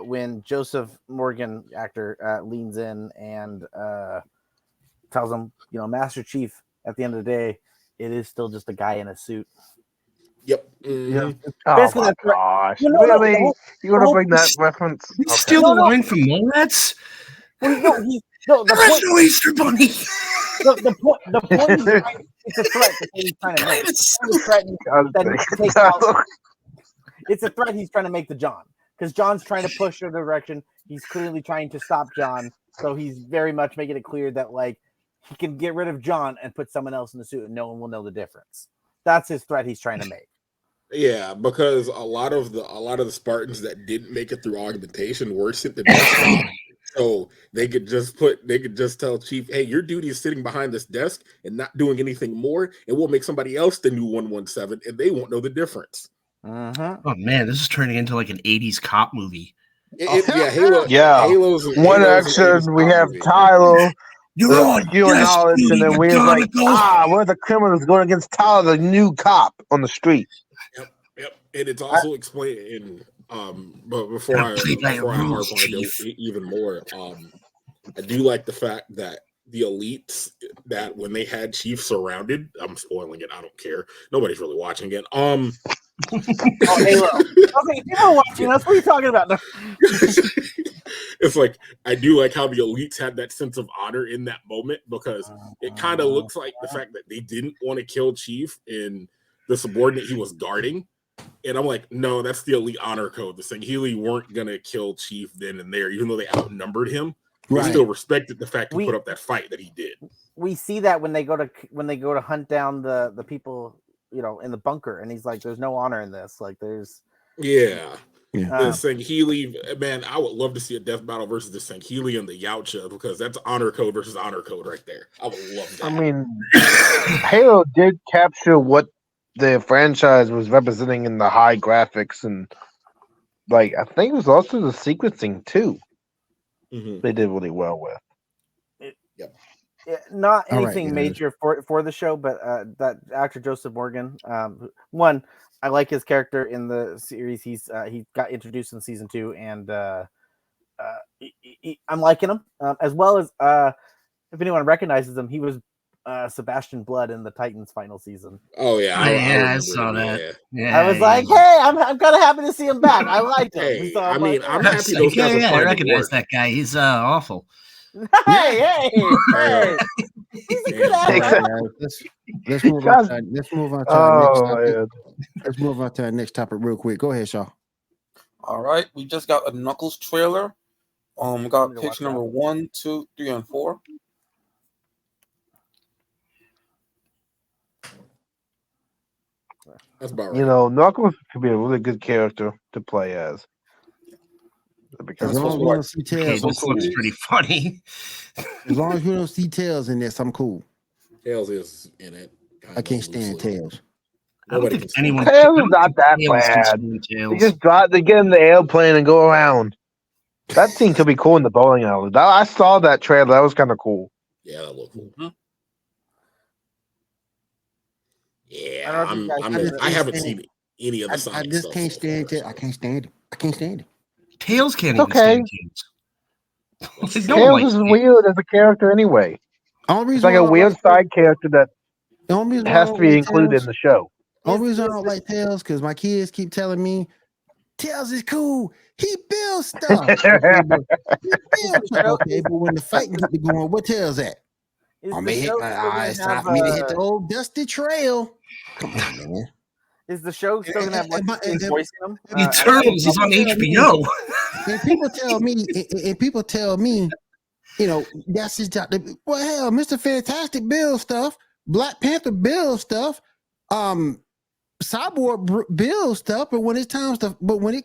E: when Joseph Morgan, actor, leans in and tells him, Master Chief, at the end of the day, it is still just a guy in a suit.
D: Yep.
C: Oh
E: Basically,
C: my
E: that's right.
C: gosh!
E: No,
C: Really? You want to bring that reference?
G: Did you steal the line from Mallrats?
E: The
G: There is
E: point,
G: no Easter Bunny.
E: the point is, it's a threat that he's trying to make. It's a threat he's trying to make to John, because John's trying to push in the direction. He's clearly trying to stop John, so he's very much making it clear that he can get rid of John and put someone else in the suit, and no one will know the difference. That's his threat he's trying to make.
D: Yeah, because a lot of the Spartans that didn't make it through augmentation were sent to death. So they could just tell Chief, hey, your duty is sitting behind this desk and not doing anything more, and we'll make somebody else the new 117, and they won't know the difference.
G: Oh man, this is turning into like an 80s cop movie.
D: Halo's
C: one action. We have Tyler.
G: You're on
C: knowledge, and then we're like, we're the criminals going against Tyler, the new cop on the street.
D: Yep. And it's also explained in but before I harp on it even more, I do like the fact that the elites, that when they had Chief surrounded, I'm spoiling it, I don't care. Nobody's really watching it.
E: Halo. Okay, you're watching. That's what you're talking about. No.
D: It's like, I do like how the elites had that sense of honor in that moment, because it kind of looks like the fact that they didn't want to kill Chief and the subordinate he was guarding. And I'm like, no, that's the elite honor code. The Sangheli weren't gonna kill Chief then and there, even though they outnumbered him. They still respected the fact he put up that fight that he did.
E: We see that when they go to hunt down the people, in the bunker, and he's like, "There's no honor in this. There's."
D: Yeah. The Sangheli, man, I would love to see a death battle versus the Sangheli and the Yautja, because that's honor code versus honor code right there. I would love that.
C: I mean, Halo did capture what the franchise was representing in the high graphics, and I think it was also the sequencing too. They did really well with.
E: Not anything major for the show, but that actor Joseph Morgan, one, I like his character in the series. He got introduced in season 2, and I'm liking him, as well as if anyone recognizes him, he was Sebastian Blood in the Titans final season.
D: Oh yeah,
G: I saw that. Yeah,
E: I was like, hey, I'm kind of happy to see him back. I liked him.
D: Hey, I'm happy those guys are
G: I recognize that guy. He's awful.
E: Hey. He's a good actor.
B: Let's move on to our next topic. Let's move on to our next topic real quick. Go ahead, Shaw.
F: All right, we just got a Knuckles trailer. We got picture number 1, 2, 3, and 4.
D: That's about right.
C: You know, Knuckles could be a really good character to play as.
B: As long as we don't see
G: Okay,
B: Tails, I'm
G: this
B: cool.
G: looks pretty funny.
B: As long as we don't see Tails in this, I'm cool.
D: Tails is in it.
B: I can't stand Tails.
G: I don't
D: Nobody
G: think
D: can
G: anyone.
D: stand
C: Tails is not that
G: Tails can
C: bad.
G: stand
C: They
G: Tails.
C: just they get in the airplane and go around. That scene could be cool in the bowling alley. I saw that trailer. That was kind of cool.
D: Yeah, that looked cool.
E: Mm-hmm.
D: Yeah, I haven't seen any of the Sonic
B: I just
D: stuff
B: can't
D: so
B: stand
D: far,
B: it. I can't stand it. I can't stand it.
G: Tails can't
C: It's
G: even stand Tails. No one
C: Tails
G: likes
C: is weird as a character anyway. It's like a weird side character that has to be included in the show.
B: Only reason I don't like Tails because my kids keep telling me Tails is cool. He builds stuff. Okay, but when the fighting get to going, what Tails at? It's time for me to hit the old dusty trail. Come on, man.
E: Is the show still gonna have kids voicing them?
G: The Eternals is on HBO.
B: And people tell me, you know, that's his job. Well, hell, Mr. Fantastic builds stuff. Black Panther builds stuff. Cyborg builds stuff. But when it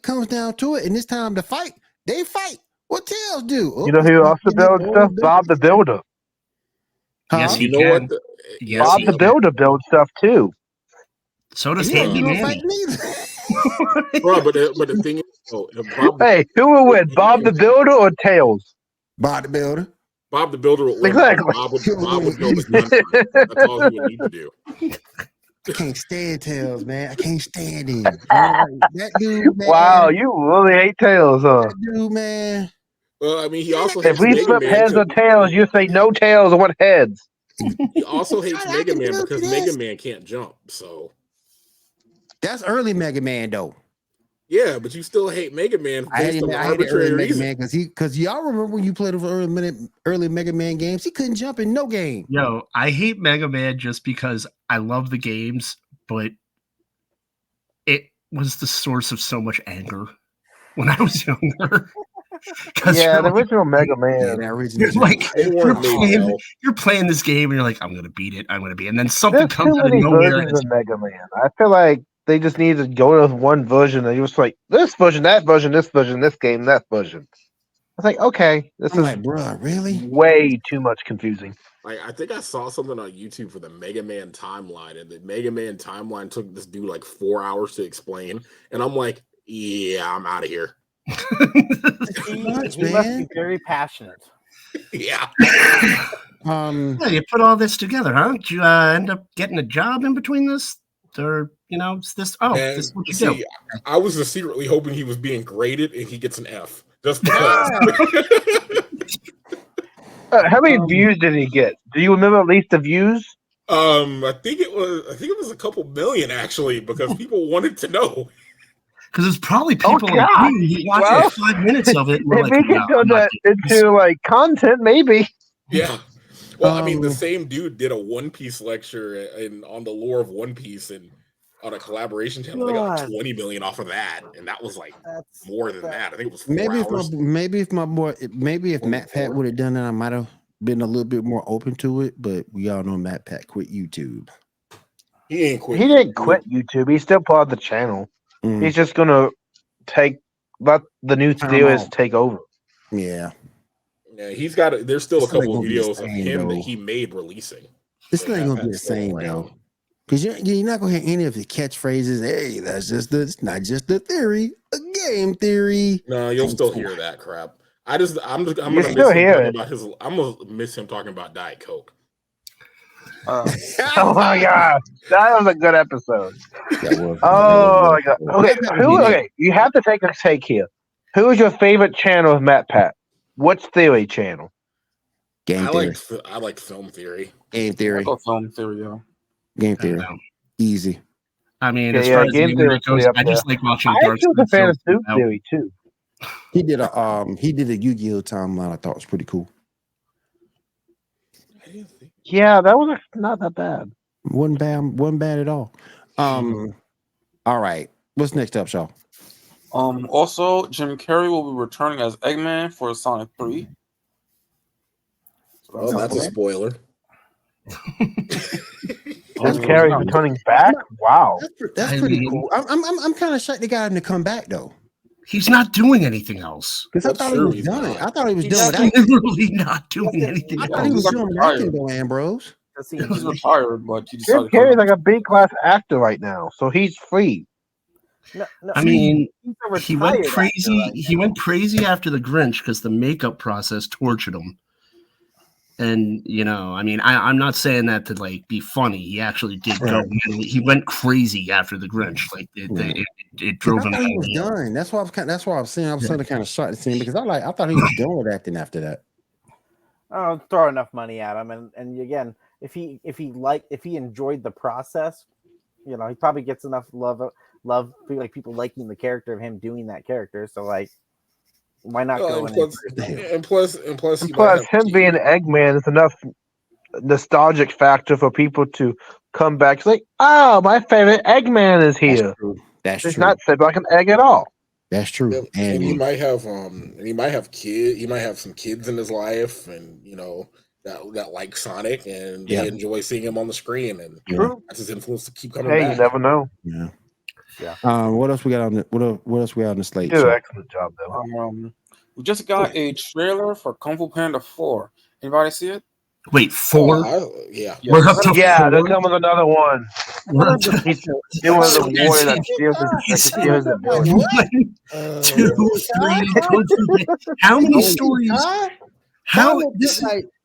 B: comes down to it, and it's time to fight, they fight. What Tails do?
C: You know who also builds stuff? Bob the Builder.
G: Yes,
D: you know what?
C: Bob the Builder builds stuff too.
G: So does Handy Manny.
D: Bro, but the thing is,
C: hey, who will win, Bob the Builder or Tails?
B: Bob the Builder.
D: Bob the Builder would win.
C: Exactly.
D: Bob would build the contract. That's all he would need to do.
B: I can't stand Tails, man. I can't stand him. That dude, man.
C: Wow, you really hate Tails, huh?
B: That dude, man.
D: Well, I mean, he also
C: if
D: hates
C: we
D: Mega
C: flip
D: Man
C: heads or tails, you say no tails. I want heads.
D: He also hates Mega Man because Mega Man can't jump. So
B: that's early Mega Man, though.
D: Yeah, but you still hate Mega Man based on the arbitrary reason.
B: Because y'all remember when you played the early Mega Man games, he couldn't jump in no game.
G: Yo, I hate Mega Man just because I love the games, but it was the source of so much anger when I was younger.
C: Yeah, the original Mega Man.
G: You're playing this game and you're like, I'm gonna beat it. And then something
C: There's
G: comes
C: too
G: out of
C: many
G: nowhere.
C: versions of Mega Man. I feel like they just need to go to one version and you're just like this version, that version, this version, this game, that version. I was like, okay, this is
B: like, bro, really
C: way too much confusing.
D: Like, I think I saw something on YouTube for the Mega Man timeline, and the Mega Man timeline took this dude like 4 hours to explain, and I'm like, yeah, I'm out of here.
E: He must be very passionate.
D: Yeah.
G: Yeah, you put all this together, huh? Did you end up getting a job in between this? Or, you know, it's this. Oh,
D: Man,
G: this is what you do.
D: I was just secretly hoping he was being graded and he gets an F. Just because.
C: How many views did he get? Do you remember at least the views?
D: I think it was a couple million actually, because people wanted to know.
G: Because it's probably people like me who watch 5 minutes of it. And
C: if
G: like,
C: we can turn that into like content, maybe.
D: Yeah. Well, I mean, the same dude did a One Piece lecture on the lore of One Piece and on a collaboration channel. They got 20 million off of that, and that was like more than that. I think it was 4 hours.
B: Maybe if Matt Pat would have done that, I might have been a little bit more open to it. But we all know Matt Pat quit YouTube.
D: He ain't quit.
C: He didn't quit YouTube. He's still part of the channel. He's just gonna let the new theorists take over.
B: Yeah.
D: Yeah, he's got. There's still a couple of videos of him that he made releasing.
B: It's not gonna be the same though, because you're not gonna hear any of the catchphrases. Hey, it's not just a theory, a game theory.
D: No, you'll still hear that crap. I'm gonna miss him talking about Diet Coke.
C: Oh my god, that was a good episode. Oh my god. Okay, you have to take a take here. Who is your favorite channel of Matt Pat? What's theory channel?
B: Game theory.
D: I like film theory.
B: Game theory.
F: Film theory, yeah.
B: Game theory. Easy.
G: I mean, as far as game theory goes, I just like watching Dark
C: Side. I was a fan of Soup Theory too.
B: He did a Yu-Gi-Oh timeline. I thought was pretty cool.
C: Yeah, that was not that bad.
B: Wasn't bad at all. All right. What's next up, Shaw?
F: Also, Jim Carrey will be returning as Eggman for Sonic 3.
D: Oh, that's a spoiler.
C: This character returning back? Wow.
B: That's pretty cool. I'm kind of shocked they got him to come back though.
G: He's not doing anything else.
B: Because I thought he was done. I thought he was done with
G: He's
B: acting.
G: literally not doing anything
B: I
G: else.
B: thought he was done with acting though, Ambrose.
F: He's retired, but he
C: Jim
F: decided to
C: Carrey's like a B class actor right now, so he's free.
E: No,
G: I mean,
E: he's
G: he went
E: retired
G: crazy.
E: actor right
G: He went crazy after the Grinch because the makeup process tortured him. And I mean, I'm not saying that to like be funny. He actually did go. He went crazy after the Grinch. Like it drove him.
B: I thought he was done. That's why I was saying I was sort of kind of shocked to see him because I thought he was done with acting after that.
E: Oh, throw enough money at him, and again, if he enjoyed the process, he probably gets enough love, like people liking the character of him doing that character. So like, why not go
D: and plus
C: him being Eggman is enough nostalgic factor for people to come back. It's like, oh, my favorite Eggman is here.
B: That's
C: it's
B: true.
C: not shaped like an egg at all.
B: That's true.
D: And he might have kids. He might have some kids in his life, and that like Sonic, and they enjoy seeing him on the screen, and that's his influence to keep coming back.
C: You never know.
B: Yeah. What else we got on the what else we got on the slate?
C: You did an excellent job, though.
F: We just got a trailer for Kung Fu Panda 4. Anybody see it?
G: Wait, 4?
D: Yeah.
G: We're up to 4.
C: They're coming another one. It was the warrior that steals the village.
G: 2, 3. How many stories? How this?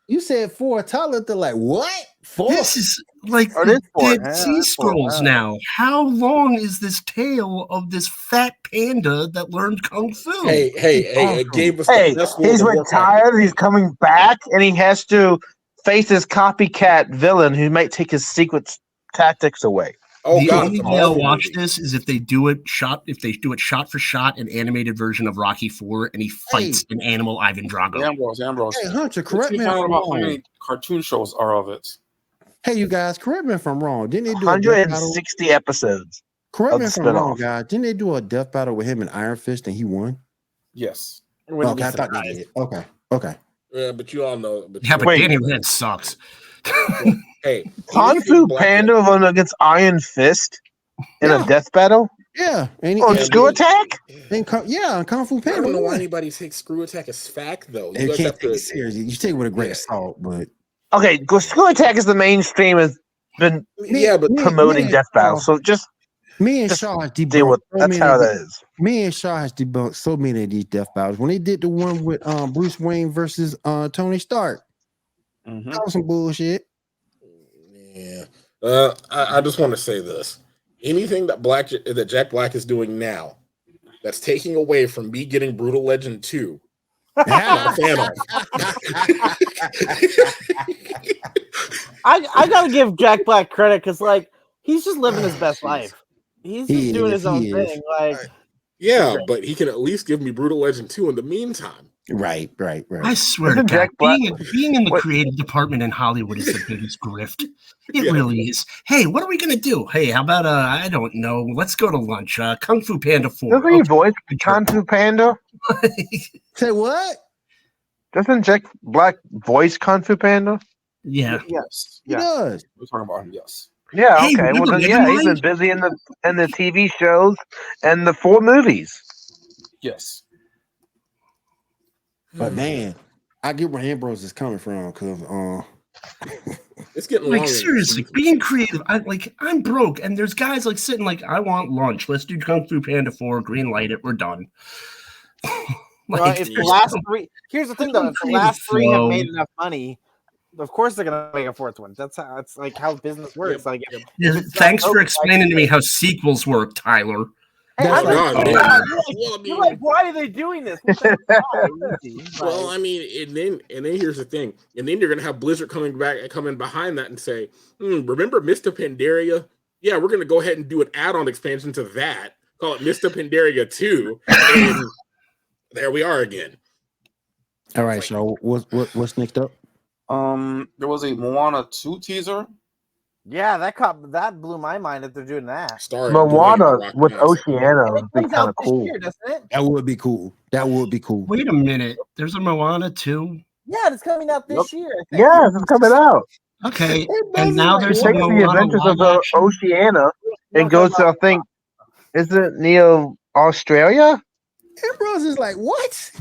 B: You said 4. Tyler looked like what? 4?
G: This is like Dead Sea Scrolls now. How long is this tale of this fat panda that learned Kung Fu?
D: Hey, it gave us
C: he's retired, he's coming back, and he has to face his copycat villain who might take his secret tactics away.
G: The only way I'll watch this is if they do it shot for shot, an animated version of Rocky 4, and he fights an animal Ivan Drago.
F: Ambrose.
B: Hey, Hunter, correct me if I'm
F: how
B: wrong.
F: many cartoon shows are of it.
B: Hey, you guys, correct me if I'm wrong. Didn't they do
C: 160 episodes?
B: Correct me if I'm wrong, guys. Didn't they do a death battle with him and Iron Fist and he won?
F: Yes.
B: Okay, I thought they did. Okay.
D: Yeah, but you all know.
G: But Danny Rand sucks.
D: Hey,
C: Kung Fu Panda won against Iron Fist in a death battle?
B: Yeah.
C: Screw Attack?
B: And Kung Fu Panda.
D: I don't know why anybody takes Screw Attack as fact, though.
B: You can't take it seriously. You take it with a grain of salt, but...
C: Okay, Screw Attack is the mainstream has been promoting death battles, so just...
B: Me and Shaw has debunked.
C: That's how that is.
B: Me and Shaw has debunked so many of these death battles. When they did the one with Bruce Wayne versus Tony Stark, that was some bullshit.
D: Yeah. I just want to say this: anything that Jack Black is doing now, that's taking away from me getting Brutal Legend 2. I'm not a fan of.
E: I gotta give Jack Black credit because he's just living his best life. He's just doing his own thing.
D: But he can at least give me Brutal Legend 2 in the meantime.
B: Right.
G: I swear to God, being in the creative department in Hollywood is the biggest grift. It really is. Hey, what are we going to do? Hey, how about, I don't know, let's go to lunch. Kung Fu Panda 4.
C: Doesn't he voice Kung Fu Panda?
B: Say what?
C: Doesn't Jack Black voice Kung Fu Panda?
G: Yeah.
F: Yes.
B: He does.
F: We're talking about him, yes.
C: Yeah,
G: Hey,
C: okay. Well, then, he's been busy in the TV shows and the 4 movies.
F: Yes.
B: But man, I get where Ambrose is coming from because
D: it's getting
G: like seriously, being creative. I'm broke, and there's guys sitting I want lunch. Let's do Kung Fu Panda 4. Green light it. We're done.
E: If the last 3, here's the thing though, if the last 3 have made enough money, of course they're gonna make a 4th one. That's how it's how business works.
G: Thanks for explaining to me how sequels work, Tyler.
E: Hey, you're like, why are they doing this?
D: Well, I mean, and then here's the thing, and then you're gonna have Blizzard coming behind that and say, remember Mr. Pandaria? Yeah, we're gonna go ahead and do an add-on expansion to that. Call it Mr. Pandaria 2, and there we are again.
B: All right, so what's next up?
F: There was a Moana 2 teaser.
E: Yeah, that blew my mind that they're doing that.
C: Moana with Oceana would be kind of cool.
E: Year, doesn't it?
B: That would be cool.
G: Wait a minute. There's a Moana 2?
E: Yeah, it's coming out this year.
C: Yeah, it's coming out.
G: Okay,
B: It
G: and
B: doesn't
G: now
B: make
G: there's
C: Takes
G: a
C: the
G: lot of
C: adventures of
G: live
C: the
G: action.
C: Oceania
E: We're
C: and goes to,
E: talking
C: I think, is it near Australia?
B: Ambrose is like, what?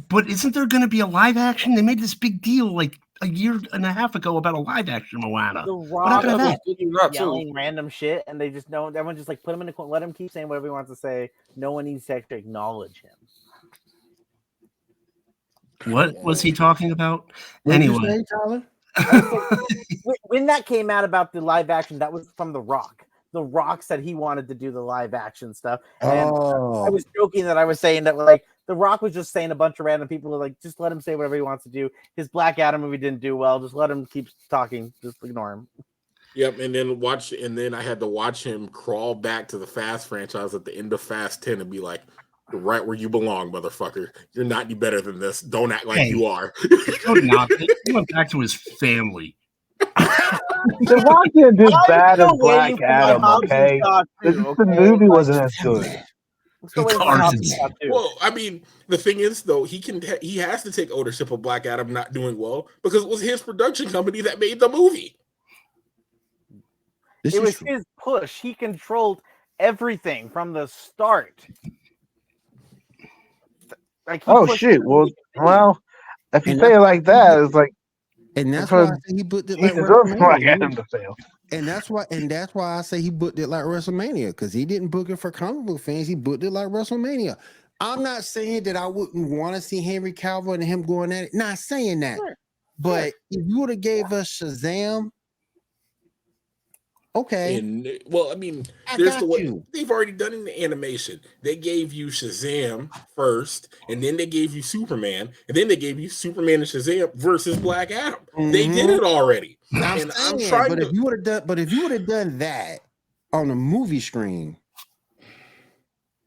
G: But isn't there going to be a live action? They made this big deal like a year and a half ago about a live action Moana.
E: The
G: What
E: Rock
G: happened to that?
F: That too.
E: yelling random shit, and they just know everyone just like put him in a corner, let him keep saying whatever he wants to say. No one needs to actually acknowledge him.
G: What was he talking about?
B: What did you
G: Anyway,
B: say, Tyler?
E: When that came out about the live action, that was from The Rock. The Rock said he wanted to do the live action stuff, and I was joking that I was saying that like The Rock was just saying a bunch of random people were like, just let him say whatever he wants to do. His Black Adam movie didn't do well. Just let him keep talking. Just ignore him.
D: Yep, and then I had to watch him crawl back to the Fast franchise at the end of Fast 10 and be like, "You're right where you belong, motherfucker. You're not any better than this. Don't act like
G: Hey.
D: you are."
G: He went back to his family.
C: The Rock didn't do
E: I'm
C: bad as
E: still waiting
C: Black
E: for my
C: Adam,
E: Hobbs and
C: okay?
E: Shaw
C: The
E: too,
C: the
E: okay?
C: movie
E: Like,
C: wasn't as good.
E: I'm still waiting for my Hobbs and Shaw too.
D: Well, I mean, the thing is, though, he has to take ownership of Black Adam not doing well because it was his production company that made the movie.
E: It was his push. He controlled everything from the start. Like, he
C: Oh
E: pushed
C: shoot!
E: everything.
C: Well, if you
B: And
C: say it like that, it's like
B: And that's
C: For-
B: why I say he booked it
C: he
B: like
C: deserves Black
B: WrestleMania.
C: Adam to fail.
B: And that's why I say he booked it like WrestleMania, because he didn't book it for comic book fans. He booked it like WrestleMania. I'm not saying that I wouldn't want to see Henry Cavill and him going at it. Not saying that.
E: Sure.
B: But if you would have gave us Shazam, okay.
D: And well, I mean,
B: I
D: there's
B: got
D: the way
B: you.
D: they've already done in the animation. They gave you Shazam first, and then they gave you Superman, and then they gave you Superman and Shazam versus Black Adam. They did it already.
B: I'm saying, but if you would have done that on the movie screen,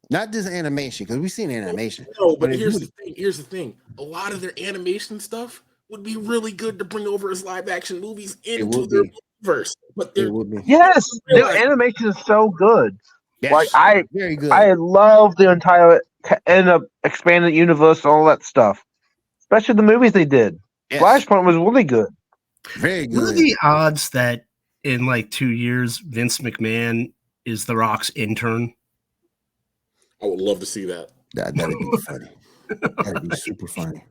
B: not just animation, because we've seen animation.
D: No, but
B: if
D: here's
B: you
D: the thing. Here's the thing. A lot of their animation stuff would be really good to bring over as live action movies into
B: would
D: their
B: be.
D: universe. But
B: it
D: they're
B: would be
C: Yes, their
D: Realize-
C: animation is so good.
B: yes,
C: Like I
B: very good.
C: love the entire end up expanded universe and all that stuff. Especially the movies they did.
B: Yes,
C: Flashpoint was really good.
B: very
G: What are
B: good.
G: the odds that in like 2 years, Vince McMahon is The Rock's intern?
D: I would love to see that.
B: That'd be funny. That'd be super funny.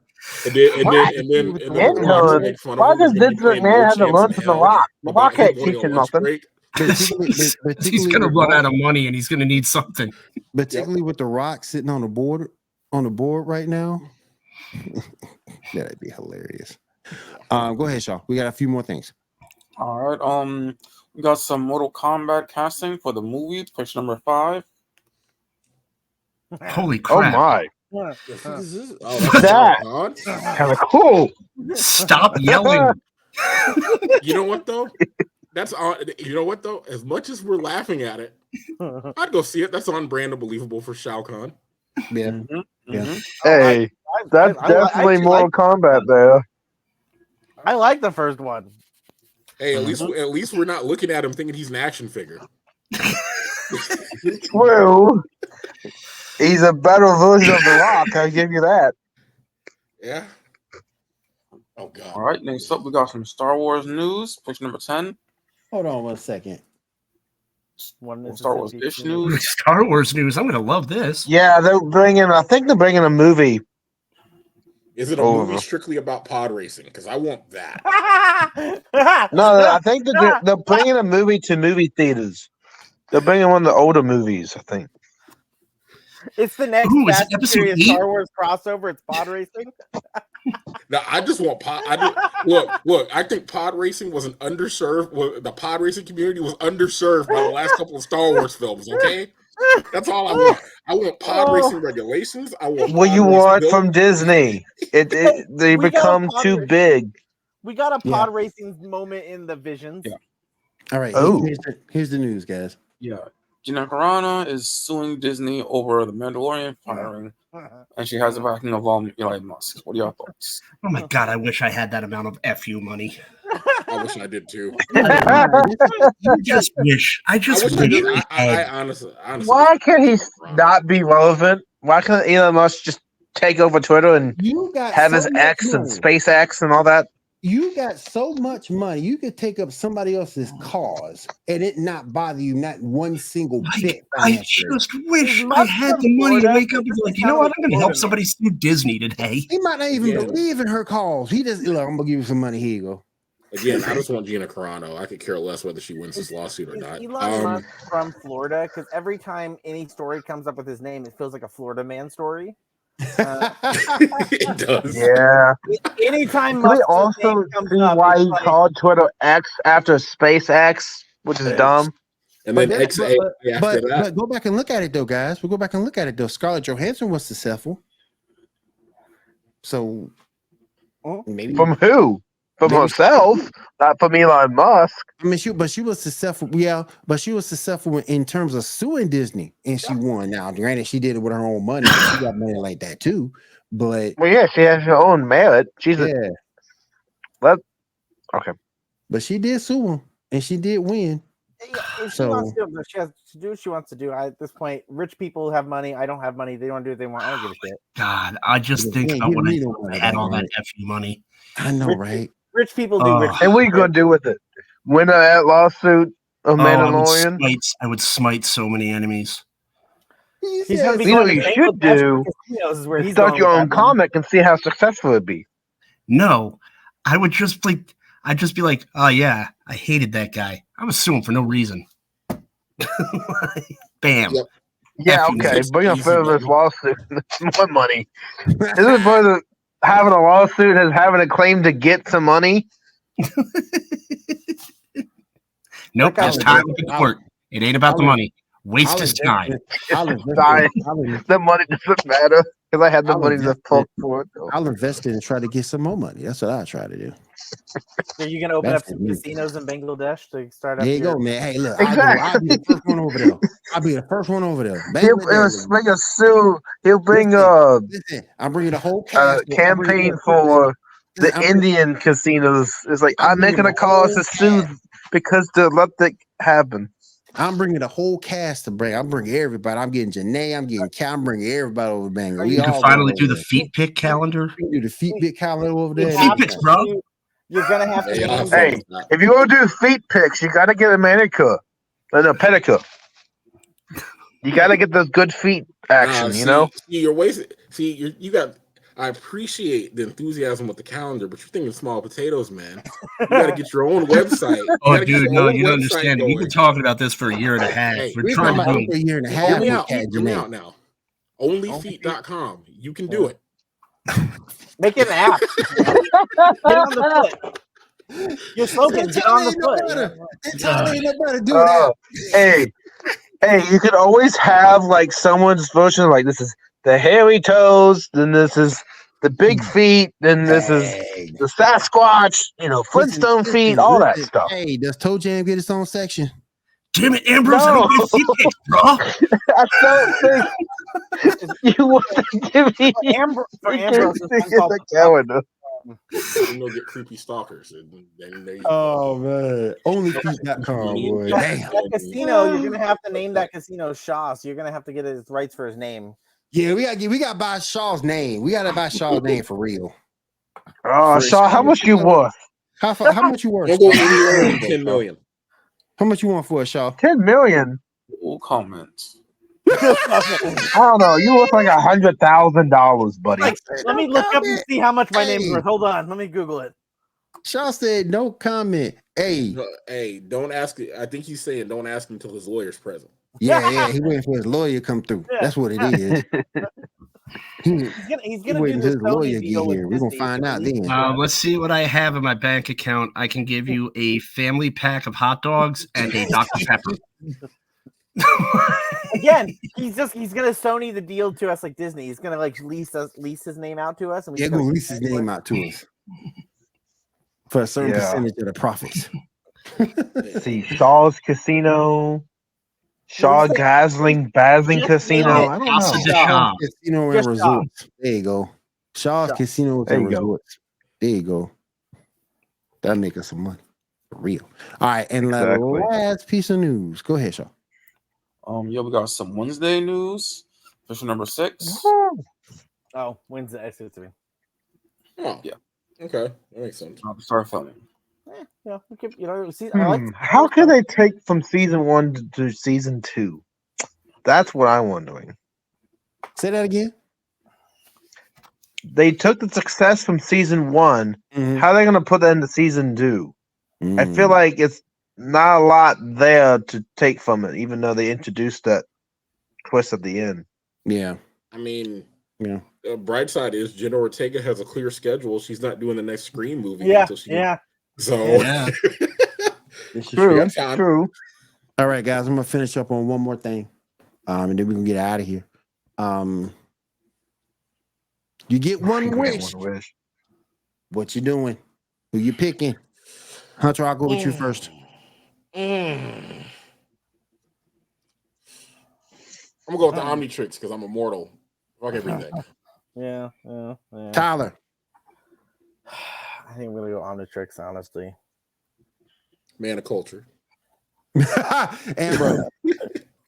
D: And then
C: Intern.
D: The Rock make fun of
C: Why
D: him
C: does
D: as gonna be
C: Vince
D: playing
C: McMahon
D: No
C: have to
D: Chance
C: learn
D: in
C: from The
D: Hell
C: Rock? The
D: about
C: Rock
D: him
C: can't
D: going
C: teach
D: on
C: him
D: lunch
C: nothing.
D: break.
G: he's
B: Particularly
G: going to
B: with
G: run
B: Rock-
G: out of money and he's going to need something.
B: particularly with The Rock sitting on the board right now. That'd be hilarious. Go ahead, Shaw. We got a few more things.
F: All right. We got some Mortal Kombat casting for the movie, push number 5.
G: Holy
C: Oh
G: crap.
C: my.
D: The fuck is this? Oh,
C: What's
D: that's
C: that?
D: God.
C: Kind of cool.
G: Stop yelling.
D: You know what though? That's on. You know what though? As much as we're laughing at it, I'd go see it. That's on brand and believable for Shao Kahn.
B: Yeah.
F: Mhm,
B: Yeah.
F: mhm.
C: Hey, that's
E: I
C: definitely
E: actually
C: Mortal Kombat there.
E: I like the first one.
D: Hey, at least we're not looking at him thinking he's an action figure.
C: True. He's a better version of The Rock. I give you that.
D: Yeah. Oh God.
F: All right. Next up, we got some Star Wars news, push number 10.
B: Hold on 1 second.
E: One
F: Star Wars ish news.
G: Star Wars news. I'm going to love this.
C: Yeah, I think they're bringing a movie.
D: Is it a
C: Over.
D: movie strictly about pod racing? Because I want that.
C: No, I think that they're bringing a movie to movie theaters. They're bringing one of the older movies, I think.
E: It's the next
G: Ooh, is it
E: Fast and
G: episode
E: Furious
G: 8?
E: Star Wars crossover. It's pod racing.
D: Now I just want pod. Look. I think pod racing was an underserved. Well, the pod racing community was underserved by the last couple of Star Wars films. Okay, that's all I want. I want pod racing regulations. I want.
C: What
D: pod
C: you
D: race
C: want
D: build-
C: from Disney? They
E: We got a
C: become
E: pod
C: too
E: race.
C: big.
E: We got a
B: Yeah.
E: pod racing moment in the Visions.
F: Yeah.
B: All right.
C: Oh.
B: Here's the news, guys.
F: Yeah. Gina Carano is suing Disney over the Mandalorian firing, and she has the backing of Elon Musk. What are your thoughts?
G: Oh my God, I wish I had that amount of FU money.
D: I wish I did too.
G: I just wish. I
D: I
G: just
D: wish I
G: wish
D: did.
G: I
D: I
G: had.
D: honestly.
C: Why can't he not be relevant? Why can't Elon Musk just take over Twitter and
B: You got
C: have
B: so
C: his
B: much
C: X and
B: money.
C: SpaceX and all that?
B: You got so much money, you could take up somebody else's cause and it not bother you, not one single bit
G: I
B: financially.
G: just wish
E: He
G: I
E: must
G: had
E: from
G: the money to
E: Florida,
G: wake up and be
E: because
G: like,
E: he
G: you know what?
E: sounded
G: I'm going to
E: like
G: help
E: Florida
G: somebody sue Disney today.
B: He might not even
D: Again.
B: believe in her cause. He just look, I'm gonna give you some money. Here you go.
D: Again, I just want Gina Carano. I could care less whether she wins this lawsuit or
E: Is
D: not.
E: Elon Musk from Florida? Because every time any story comes up with his name, it feels like a Florida man story.
D: It does.
C: Yeah.
E: Anytime
C: Can we
E: Musk's
C: also
E: name comes
C: see
E: up,
C: why
E: it's
C: he
E: like,
C: called Twitter X after SpaceX, which is dumb?
D: And
B: But,
D: then
B: that,
D: XA after that.
B: but go back and look at it though, guys. We'll go back and look at it though. Scarlett Johansson was successful. So maybe
C: From who? From
B: maybe
C: herself, not from Elon Musk.
B: I mean, she was successful. Yeah, but she was successful in terms of suing Disney, and she won. Now, granted, she did it with her own money. But she got money like that too. But
C: Well, yeah, she has her own merit. She's
B: yeah,
C: okay.
B: but she did sue him, and she did win.
E: if she wants to, she has to do what she wants to do. At this point, rich people have money. I don't have money. They want to do what they want. I don't give a shit.
G: God, I just think about when I had all that effing money.
B: I know, right?
E: Rich people do rich.
C: And what are you gonna do with it? Win that lawsuit of Mandalorian?
G: I would smite so many enemies.
E: He's gonna be
C: You know
E: going
C: what
E: to
C: you should do?
E: Is where he's
C: Start
E: going
C: your
E: with
C: own
E: that money.
C: comic and see how successful it'd be.
G: No, I would just like, I'd just be like, oh yeah, I hated that guy. I was suing for no reason. Bam.
D: Yep.
C: Yeah,
G: F you
C: okay,
G: guys.
C: but you're
D: Easy
C: for this
D: money.
C: lawsuit. More money. This is for the having a lawsuit and having a claim to get some money.
G: Nope,
B: I'll
G: just time
B: invest-
G: with the court. It ain't about the money. Waste his time.
B: I'll
C: Sorry.
B: invest
C: The money doesn't matter because I had the
B: I'll
C: money to
B: invest
C: poke for it.
B: I'll invest it and try to get some more money. That's what I try to do.
E: Are you gonna open
B: That's
E: up some
B: for me.
E: casinos in Bangladesh to start up?
B: There you
E: your-
B: go, man. Hey, look,
C: Exactly.
B: I'll be the first one over there. I'll be the first one over there.
C: He'll
B: Bangladesh.
C: bring a suit. He'll bring
B: Listen, I'm bringing the whole
C: a
B: cast.
C: campaign for the Indian casinos. It's like I'm making a call to sue because to let that happen.
B: I'm bringing the whole cast to bring. I'm bringing everybody. I'm getting Janae. I'm getting Cal. I'm bringing everybody over Bangladesh. We
G: You can
B: all
G: finally
B: going
G: do
B: over
G: the feet pick calendar.
B: there. We can do the feet big calendar over there.
G: Feet picks, bro.
E: You're gonna have to.
D: Hey, I'll have
E: name
D: fun
C: Hey,
D: with that.
C: if you want to do feet picks, you got to get a manicure and a pedicure. You got to get those good feet action, you know?
D: See, you're wasting. See, you got. I appreciate the enthusiasm with the calendar, but you're thinking small potatoes, man. You got to get your own website. You
G: Oh,
D: gotta get
G: dude,
D: your
G: no,
D: own
G: you don't
D: website
G: understand. We've been
D: going.
G: talking about this for a year and a half.
D: Hey,
G: We're
B: We're
G: trying
B: talking
G: to
B: about
G: do
B: a year and a half.
D: Hear me
B: with
D: out.
B: Cat
D: Hear me
B: Janae.
D: out now. Onlyfeet.com. You can do it.
E: Make it an app. Get on the foot. Your slogan: Get on the foot.
B: Tell me no better do that.
C: Hey, you could always have like someone's version, like this is the hairy toes, then this is the big feet, then this is
B: Hey.
C: the Sasquatch, Flintstone feet, all that stuff.
B: Hey, does Toe Jam get its own section?
G: Damn it, Ambrose, I
C: No.
G: don't get feet picks, bro.
C: I don't think you want to give me
E: For Ambrose,
C: the calendar.
D: You know, get creepy stalkers. And then there you
B: Oh man, onlyfeet.com, boy. Damn.
E: that casino, you're gonna have to name that casino Shaw. So you're gonna have to get his rights for his name.
B: Yeah, we got to buy Shaw's name. We got to buy Shaw's name for real.
C: Oh, Shaw, how much you worth?
B: How much you worth?
D: Don't go
B: Shaw?
D: any lower than 10 million.
B: How much you want for it, Shaw?
C: 10 million.
F: All comments.
C: I don't know. You worth like $100,000, buddy.
E: Let me look up and see how much my name's worth. Hold on, let me Google it.
B: Shaw said no comment. Hey,
D: Hey, don't ask. I think he's saying don't ask him until his lawyer's present.
B: yeah, he waiting for his lawyer to come through. That's what it is.
E: He's gonna do
B: waiting
E: this
B: till his lawyer
E: deal
B: get
E: with
B: here. We're gonna
E: Disney.
B: find out then.
G: Let's see what I have in my bank account. I can give you a family pack of hot dogs and a Dr. Pepper.
E: Again, he's gonna Sony the deal to us like Disney. He's gonna like lease his name out to us, and we
B: Yeah, gonna lease his name out to us for a certain percentage of the profits.
C: See, Shaw's Casino, Shaw Basling Casino. I don't
G: House of
C: know.
G: the Shaw.
B: Casino and
E: Just
B: Resorts. There you go. Shaw's Casinos
C: There
B: and
C: you go.
B: Resorts. There you go. That'll make us some money. For real. All right, and
C: Exactly.
B: the last piece of news. Go ahead, Shaw.
F: Yeah, we got some Wednesday news. Official number 6.
E: Oh, Wednesday. I see what you mean.
D: Oh,
F: Yeah.
D: Okay, that makes sense.
F: I'll start filming.
E: Yeah, we could, see, I like.
C: How can they take from season 1 to season 2? That's what I'm wondering.
B: Say that again.
C: They took the success from season 1.
B: Mhm.
C: How are they going to put that into season 2? I feel
B: Mm.
C: like it's not a lot there to take from it, even though they introduced that twist at the end.
B: Yeah.
D: I mean,
B: Yeah.
D: the bright side is Jenna Ortega has a clear schedule. She's not doing the next Scream movie
E: Yeah,
D: until she.
E: yeah.
D: So
G: Yeah.
B: This is
C: True,
D: got time.
C: true.
B: All right, guys. I'm gonna finish up on one more thing, and then we can get out of here. You get one wish. What you doing? Who you picking? Hunter, I'll go with you first.
D: I'm gonna go with the Omnitrix because I'm immortal. Fuck everything.
E: Yeah.
B: Tyler.
E: I think I'm gonna go Omnitrix, honestly.
D: Man of culture.
B: Amber.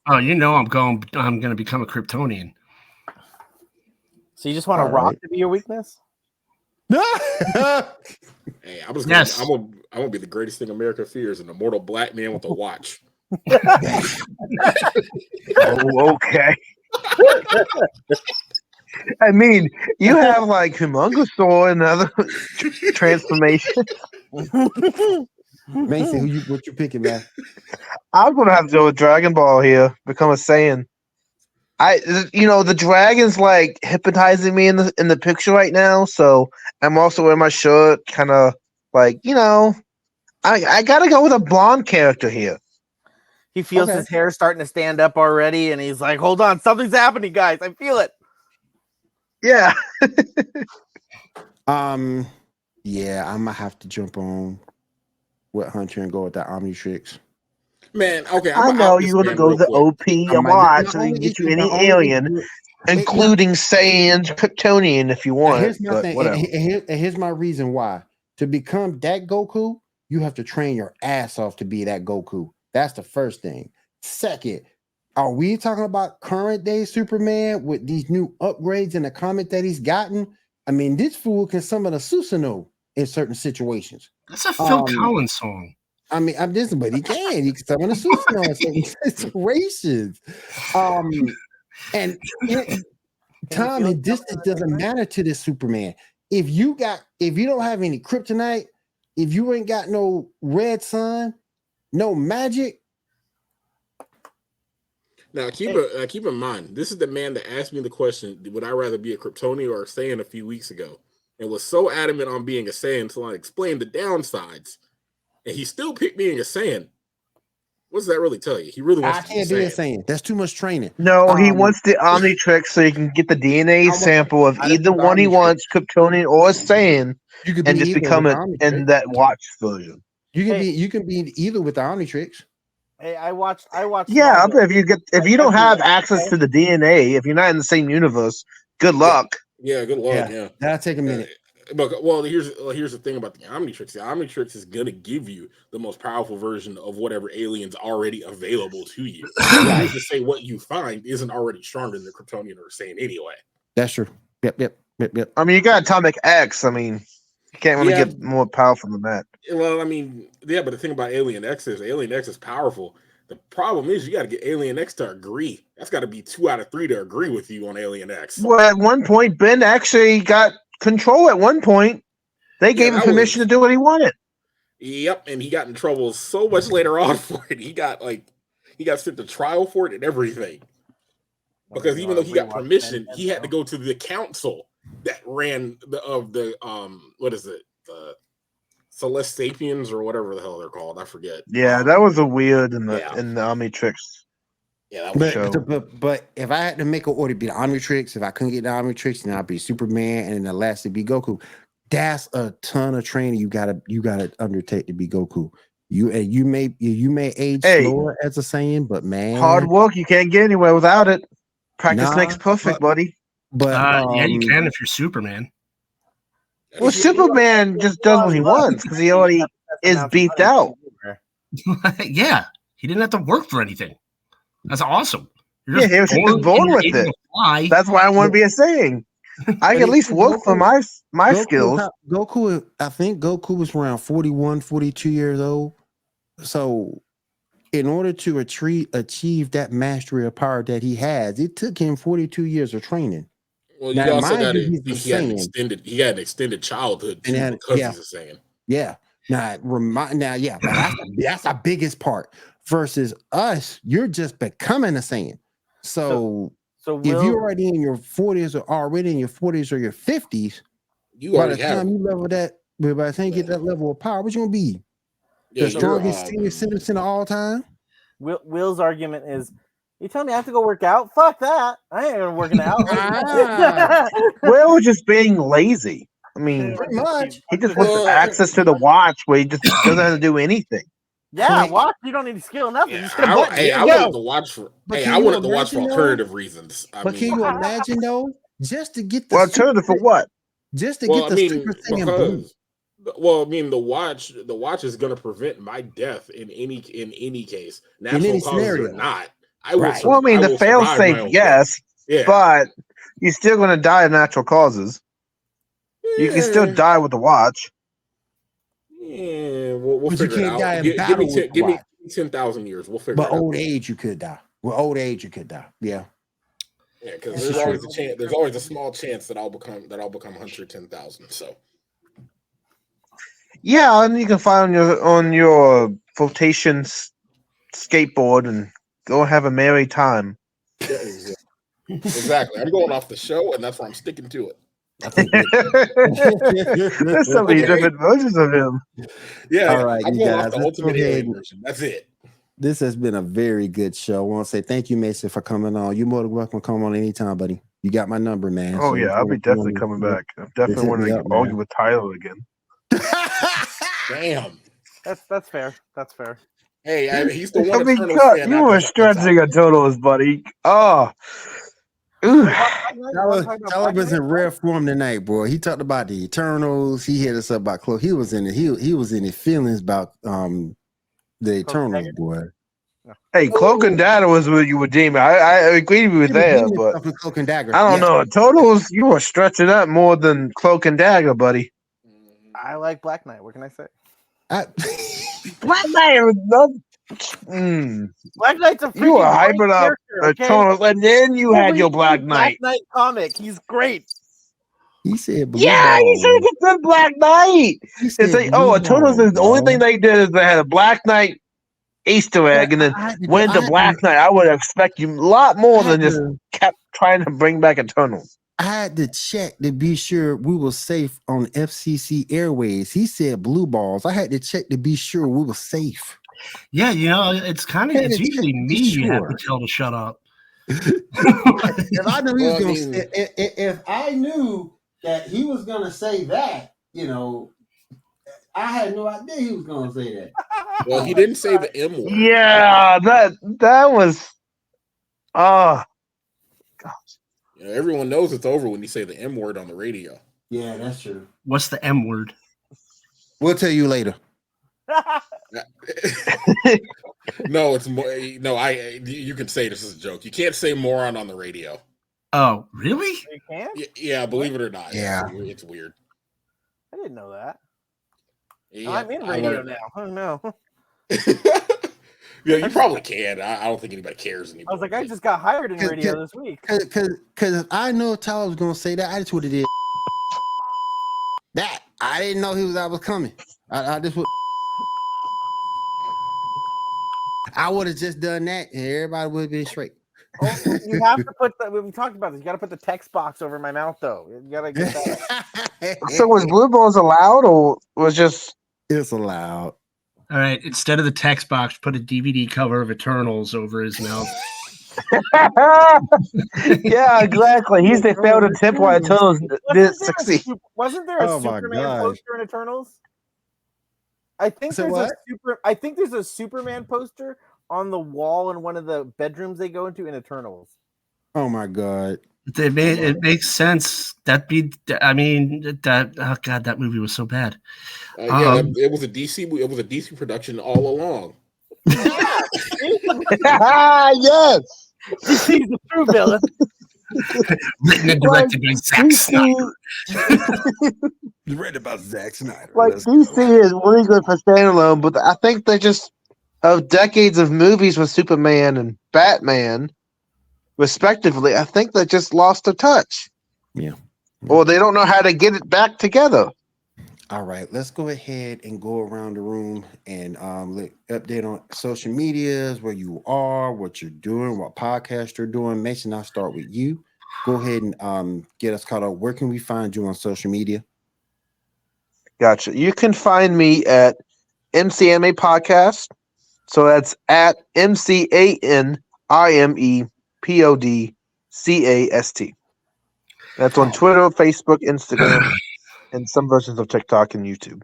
G: Oh, I'm gonna become a Kryptonian.
E: So you just want a
B: All
E: rock
B: right.
E: to be your weakness?
D: Hey, I'm just gonna,
G: Yes.
D: I'm gonna be the greatest thing America fears, an immortal black man with a watch.
C: Oh, okay. I mean, you have like Humongous Thor and other transformation.
B: Mason, what you picking, man?
C: I'm gonna have to go with Dragon Ball here. Become a Saiyan. The dragon's like hypnotizing me in the picture right now. So I'm also wearing my shirt, kind of like I gotta go with a blonde character here.
E: He feels
B: Okay.
E: his hair starting to stand up already, and he's like, "Hold on, something's happening, guys! I feel it."
C: Yeah.
B: Yeah, I'm gonna have to jump on with Hunter and go with that Omnitrix.
D: Man, okay.
C: I know you want to go the OP
B: I
C: a
B: might
C: lot,
B: be-
C: so they can get you
B: my
C: any
B: only-
C: alien,
B: Wait,
C: including Saiyans, Kryptonian if you
B: now,
C: want.
B: here's my
C: But
B: thing,
C: whatever.
B: and here's my reason why. To become that Goku, you have to train your ass off to be that Goku. That's the first thing. Second, are we talking about current day Superman with these new upgrades in the comic that he's gotten? I mean, this fool can summon a Susanoo in certain situations.
G: That's a Phil Collins song.
B: I mean, I'm just, but he can summon a Susanoo in certain situations. And time and distance doesn't matter to this Superman. If you don't have any kryptonite, if you ain't got no red sun, no magic.
D: Now keep in mind, this is the man that asked me the question: would I rather be a Kryptonian or a Saiyan a few weeks ago, and was so adamant on being a Saiyan until I explained the downsides, and he still picked being a Saiyan. What does that really tell you? He really wants
B: I
D: to be
B: can't be a Saiyan. That's too much training.
C: No, he wants the Omnitrix so he can get the DNA sample of either one he wants, Kryptonian or Saiyan,
B: You could
C: and
B: be
C: just
B: either
C: become
B: with
C: it
B: the Omnitrix.
C: in that watch version.
B: You can be either with the Omnitrix.
E: Hey, I watched.
C: Yeah,
E: Smallville.
C: if you don't have access to the DNA, if you're not in the same universe, good luck.
D: Yeah, good luck. Yeah,
B: that'll take a minute.
D: But here's the thing about the Omnitrix. The Omnitrix is gonna give you the most powerful version of whatever alien's already available to you. Who's to say what you find isn't already stronger than the Kryptonian or Saiyan anyway?
B: That's true. Yep.
C: I mean, you got Atomic X. I mean, you can't really get more powerful than that.
D: Well, I mean, yeah, but the thing about Alien X is powerful. The problem is you got to get Alien X to agree. That's got to be 2 out of 3 to agree with you on Alien X.
C: Well, at one point, Ben actually got control. At one point, they gave him permission to do what he wanted.
D: Yep, and he got in trouble so much later on for it. He got sent to trial for it and everything. Because even though he got permission, he had to go to the council that ran the Celeste Sapiens or whatever the hell they're called. I forget.
C: Yeah, that was a weird in the Omnitrix.
D: Yeah, that was
B: but if I had to make an order, be the Omnitrix. If I couldn't get the Omnitrix, then I'd be Superman, and then the last would be Goku. That's a ton of training you gotta undertake to be Goku. You may age slower as a Saiyan, but man,
C: hard work. You can't get anywhere without it. Practice makes perfect, buddy.
B: But
G: yeah, you can if you're Superman.
C: Well, Superman just does what he wants because he already is beefed out.
G: Yeah, he didn't have to work for anything. That's awesome.
C: Yeah, he was just born with it. That's why I want to be a Saiyan. I can at least work for my skills.
B: Goku, I think Goku was around 41, 42 years old. So in order to achieve that mastery of power that he has, it took him 42 years of training.
D: Well,
B: now,
D: you also got
B: he
D: had an extended childhood too, because he's a Saiyan.
B: Yeah. Now, that's the biggest part. Versus us, you're just becoming a Saiyan. So if you're already in your 40s or already in your 40s or your 50s, by the time you level that, by the time you get that level of power, what you gonna be? The strongest senior citizen of all time?
E: Will's argument is, you tell me I have to go work out? Fuck that. I ain't even working out.
C: Will was just being lazy. I mean,
B: pretty much.
C: He just wants access to the watch where he just doesn't have to do anything.
E: Yeah, watch. You don't need to skill nothing.
D: Yeah,
E: just get a button.
D: I wanted to watch for. I wanted to watch for alternative reasons.
B: But can you imagine though, just to get the
C: alternative for what?
B: Just to get the Super Saiyan Blue.
D: Well, I mean, the watch is going to prevent my death in any case, natural causes or not.
C: Well, I mean, the fail-safe, yes, but you're still going to die of natural causes. You can still die with the watch.
D: Yeah, we'll figure it out. Give me 10,000 years. We'll figure it out.
B: But old age, you could die. With old age, you could die. Yeah.
D: Yeah, because there's always a chance. There's always a small chance that I'll become 110,000. So.
C: Yeah, and you can fly on your flotation skateboard and go have a merry time.
D: Yeah, exactly. I'm going off the show, and that's where I'm sticking to it.
C: There's so many different versions of him.
D: Yeah,
B: all right,
D: I'm
B: you
D: going
B: guys.
D: off the ultimate alien version. That's it.
B: This has been a very good show. I want to say thank you, Mason, for coming on. You're more than welcome to come on anytime, buddy. You got my number, man.
C: Oh, yeah, I'll be definitely coming back. I definitely want to argue with Tyler again.
D: Damn.
E: That's fair. That's fair.
D: Hey, he's the one.
C: You were stretching a Turtles, buddy. Oh.
B: Tyler was in rare form tonight, boy. He talked about the Eternals. He hit us up about close. He was in it. He was in his feelings about the Eternals, boy.
C: Hey, Cloak and Dagger was what you were deeming. I agree with that, but
B: Cloak and Dagger.
C: I don't know. Totals, you were stretching up more than Cloak and Dagger, buddy.
E: I like Black Knight. What can I say?
C: Black Knight was
E: Black Knight's a
C: you were hyping up Eternals, and then you had your Black Knight.
E: Black Knight comic. He's great.
B: He said,
C: he said it's a good Black Knight. It's like, Eternals is the only thing they did is they had a Black Knight Easter egg, and then went to Black Knight. I would expect you a lot more than just kept trying to bring back Eternals.
B: I had to check to be sure we were safe on FCC Airways. He said blue balls. I had to check to be sure we were safe.
G: Yeah, it's it's usually me you have to tell to shut up.
B: If I knew he was going to if I knew that he was going to say that, I had no idea he was going to say that.
D: Well, he didn't say the M word.
C: Yeah, that was gosh.
D: Everyone knows it's over when you say the M word on the radio.
B: Yeah, that's true.
G: What's the M word?
B: We'll tell you later.
D: No, it's more. No, you can say this is a joke. You can't say moron on the radio.
G: Oh, really?
E: You can?
D: Yeah, believe it or not.
B: Yeah,
D: it's weird.
E: I didn't know that.
D: Yeah,
E: I'm in radio now. Oh no.
D: Yeah, you probably can. I don't think anybody cares anymore.
E: I was like, I just got hired in radio this week.
B: Because if I know Tyler was going to say that, I just would have did that. I didn't know I was coming. I just would. I would have just done that, and everybody would have been straight.
E: Oh, you have to put we talked about this. You got to put the text box over my mouth, though. You got to get that.
C: So was blue balls allowed, or was just? It's
B: allowed.
G: All right. Instead of the text box, put a DVD cover of Eternals over his mouth.
C: Yeah, exactly. He's the failed attempt while Eternals did succeed.
E: Wasn't there a Superman poster in Eternals? I think there's a Superman poster on the wall in one of the bedrooms they go into in Eternals.
B: Oh my god!
G: It makes sense. That movie was so bad.
D: It was a DC. It was a DC production all along.
C: Yes,
E: he's the true villain.
G: Written and directed by Zack Snyder.
B: You read about Zack Snyder.
C: Like DC is really good for standalone, but I think they just of decades of movies with Superman and Batman, respectively, I think they just lost their touch.
B: Yeah.
C: Or they don't know how to get it back together.
B: All right, let's go ahead and go around the room and update on social medias, where you are, what you're doing, what podcast you're doing. Mason, I'll start with you. Go ahead and get us caught up. Where can we find you on social media?
C: Gotcha. You can find me at MCMA Podcast. So that's at MCANIMEPODCAST. That's on Twitter, Facebook, Instagram, and some versions of TikTok and YouTube.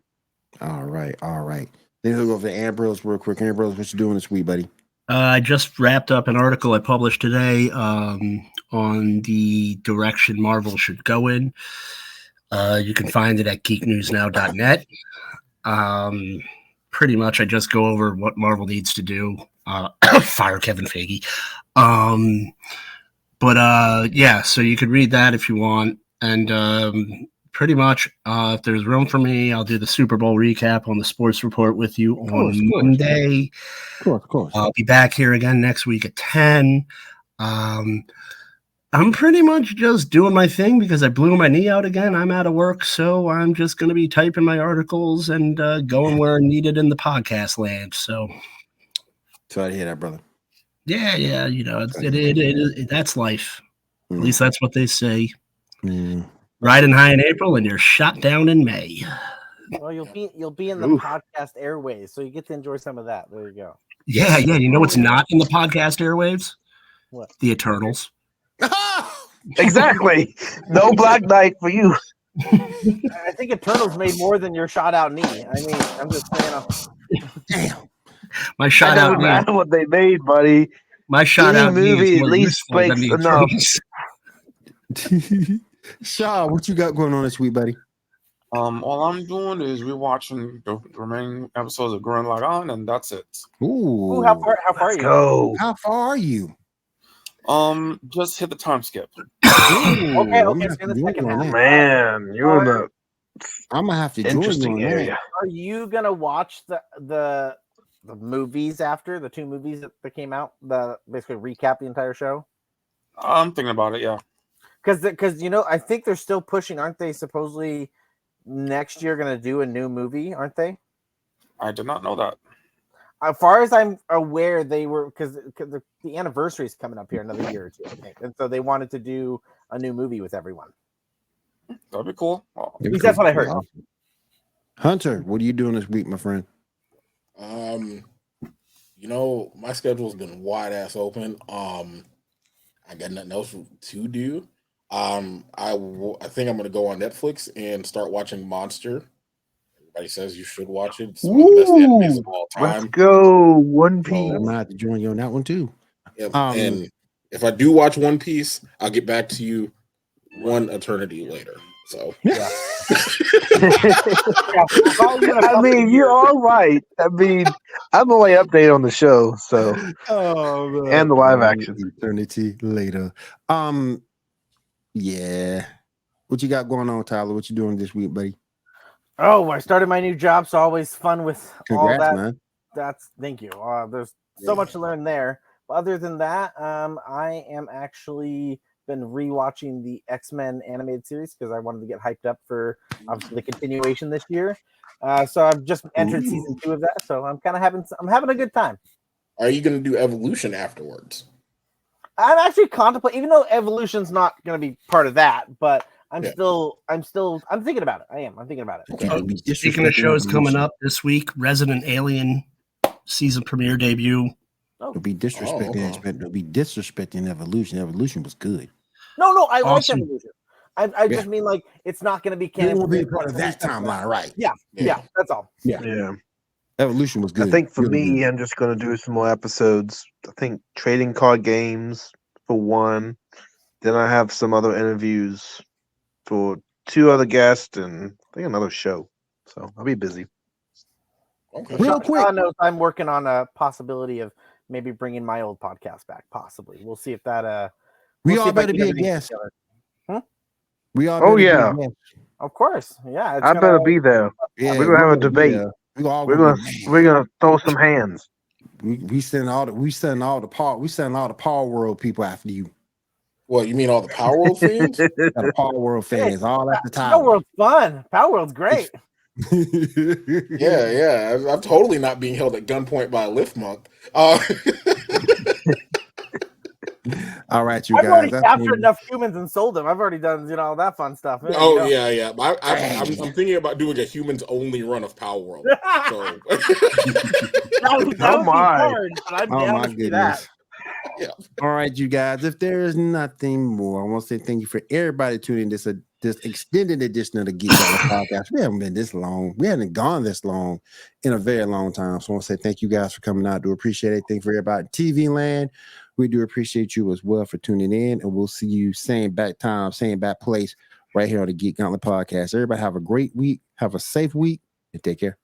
B: All right. Then we'll go over to Ambrose real quick. Ambrose, what you doing this week, buddy?
G: I just wrapped up an article I published today on the direction Marvel should go in. You can find it at geeknewsnow.net. Pretty much I just go over what Marvel needs to do. Fire Kevin Feige. Yeah, so you could read that if you want. And pretty much, if there's room for me, I'll do the Super Bowl recap on the Sports Report with you on Monday.
B: Of course.
G: I'll be back here again next week at 10. I'm pretty much just doing my thing because I blew my knee out again. I'm out of work, so I'm just going to be typing my articles and going where needed in the podcast land. So
B: I hear that, brother.
G: Yeah, you know, that's life. At least that's what they say. Riding high in April and you're shot down in May.
E: Well, you'll be in the podcast airways, so you get to enjoy some of that. There you go.
G: Yeah. You know what's not in the podcast airwaves?
E: What?
G: The Eternals.
C: Exactly. No Black Knight for you.
E: I think Eternals made more than your shot out knee. I mean, I'm just saying.
B: Damn.
G: My shot out knee.
C: Doesn't matter what they made, buddy.
G: My shot
C: Any
G: out knee
C: movie
G: is
C: at
G: more
C: least
G: useful than
C: breaks
G: the
C: enough.
G: Eternals.
B: Shaw, what you got going on this week, buddy?
F: All I'm doing is rewatching the remaining episodes of Gurren Lagann, and that's it.
B: Ooh.
E: How far are you?
C: Go.
B: How far are you?
F: Just hit the time skip.
E: Okay, so in the second half.
C: Man, you're in the
B: I'm gonna have to join you
C: interesting
B: on
C: area.
B: that.
E: Are you gonna watch the movies after the two movies that came out? Basically recap the entire show.
F: I'm thinking about it. Yeah.
E: Because you know, I think they're still pushing, aren't they? Supposedly next year going to do a new movie, aren't they?
F: I did not know that.
E: As far as I'm aware, they were because the anniversary is coming up here another year or two, I think, and so they wanted to do a new movie with everyone.
F: That'd be cool.
E: At least that's what I heard.
B: Hunter, what are you doing this week, my friend?
D: You know, my schedule's been wide ass open. I got nothing else to do. I think I'm gonna go on Netflix and start watching Monster. Everybody says you should watch it. It's one of the best animes of all time.
C: Let's go. One Piece.
B: Well, I'm gonna have to join you on that one too.
D: Yeah, and if I do watch One Piece, I'll get back to you one eternity later. So
E: Yeah.
C: I mean, you're all right. I mean, I'm only updated on the show, so and the live action.
B: Eternity later. Yeah. What you got going on, Tyler? What you doing this week, buddy?
E: Oh, I started my new job, so always fun with
B: Congrats,
E: all that.
B: man.
E: Thank you. There's so much to learn there. But other than that, I am actually been rewatching the X-Men animated series because I wanted to get hyped up for obviously the continuation this year. So I've just entered season 2 of that. So I'm having a good time.
D: are you going to do Evolution afterwards?
E: I'm actually contemplating, even though Evolution's not going to be part of that, but I'm thinking about it. I'm thinking about it.
B: Okay.
G: Speaking of shows coming up this week, Resident Alien season premiere debut.
B: Don't be disrespecting. Don't be disrespecting Evolution. Evolution was good.
E: No, I
G: Awesome.
E: like Evolution. I just mean like it's not going to be canon.
B: It will be part of that timeline, right?
E: Yeah, that's all.
C: Yeah.
B: Evolution was good.
C: I think for
B: Really
C: me,
B: good.
C: I'm just going to do some more episodes. I think trading card games for one. Then I have some other interviews for 2 other guests and I think another show. So I'll be busy.
D: Okay.
B: Real quick.
E: Sean knows I'm working on a possibility of maybe bringing my old podcast back. Possibly, we'll see if that
B: We
E: We'll see
B: all
E: if I
B: better
E: can get
B: be a
E: everything
B: guest.
E: together.
B: We all
C: Oh,
B: better be a
C: yeah.
B: guest.
E: Of course, yeah. It's
C: I
E: gonna-
C: better be there.
B: Yeah,
C: We're gonna have a
B: be
C: debate.
B: there. We all
C: We're
B: gonna
C: gonna
B: be,
C: we're gonna throw some hands.
B: we send all the Power World people after you.
D: What, you mean all the Power World fans?
B: The Power World fans all at the
E: Power
B: top.
E: World's fun. Power World's great.
D: Yeah. I'm totally not being held at gunpoint by a lift monk.
B: All right, you
E: I've
B: guys.
E: already
B: That's
E: captured
B: when-
E: enough humans and sold them. I've already done, all that fun stuff. There you
D: Oh
E: go.
D: yeah. I'm thinking about doing a humans only run of Power World. So
E: That would
C: Oh,
E: be
C: my.
E: hard, but I'd be
B: Oh
E: down
B: my
E: to see that.
B: goodness. All right, you guys. If there is nothing more, I want to say thank you for everybody tuning in this extended edition of the Geek Gauntlet podcast. We haven't been this long. We haven't gone this long in a very long time. So I want to say thank you guys for coming out. I do appreciate anything for everybody in TV land. We do appreciate you as well for tuning in, and we'll see you same back time, same back place right here on the Geek Gauntlet podcast. Everybody have a great week. Have a safe week, and take care.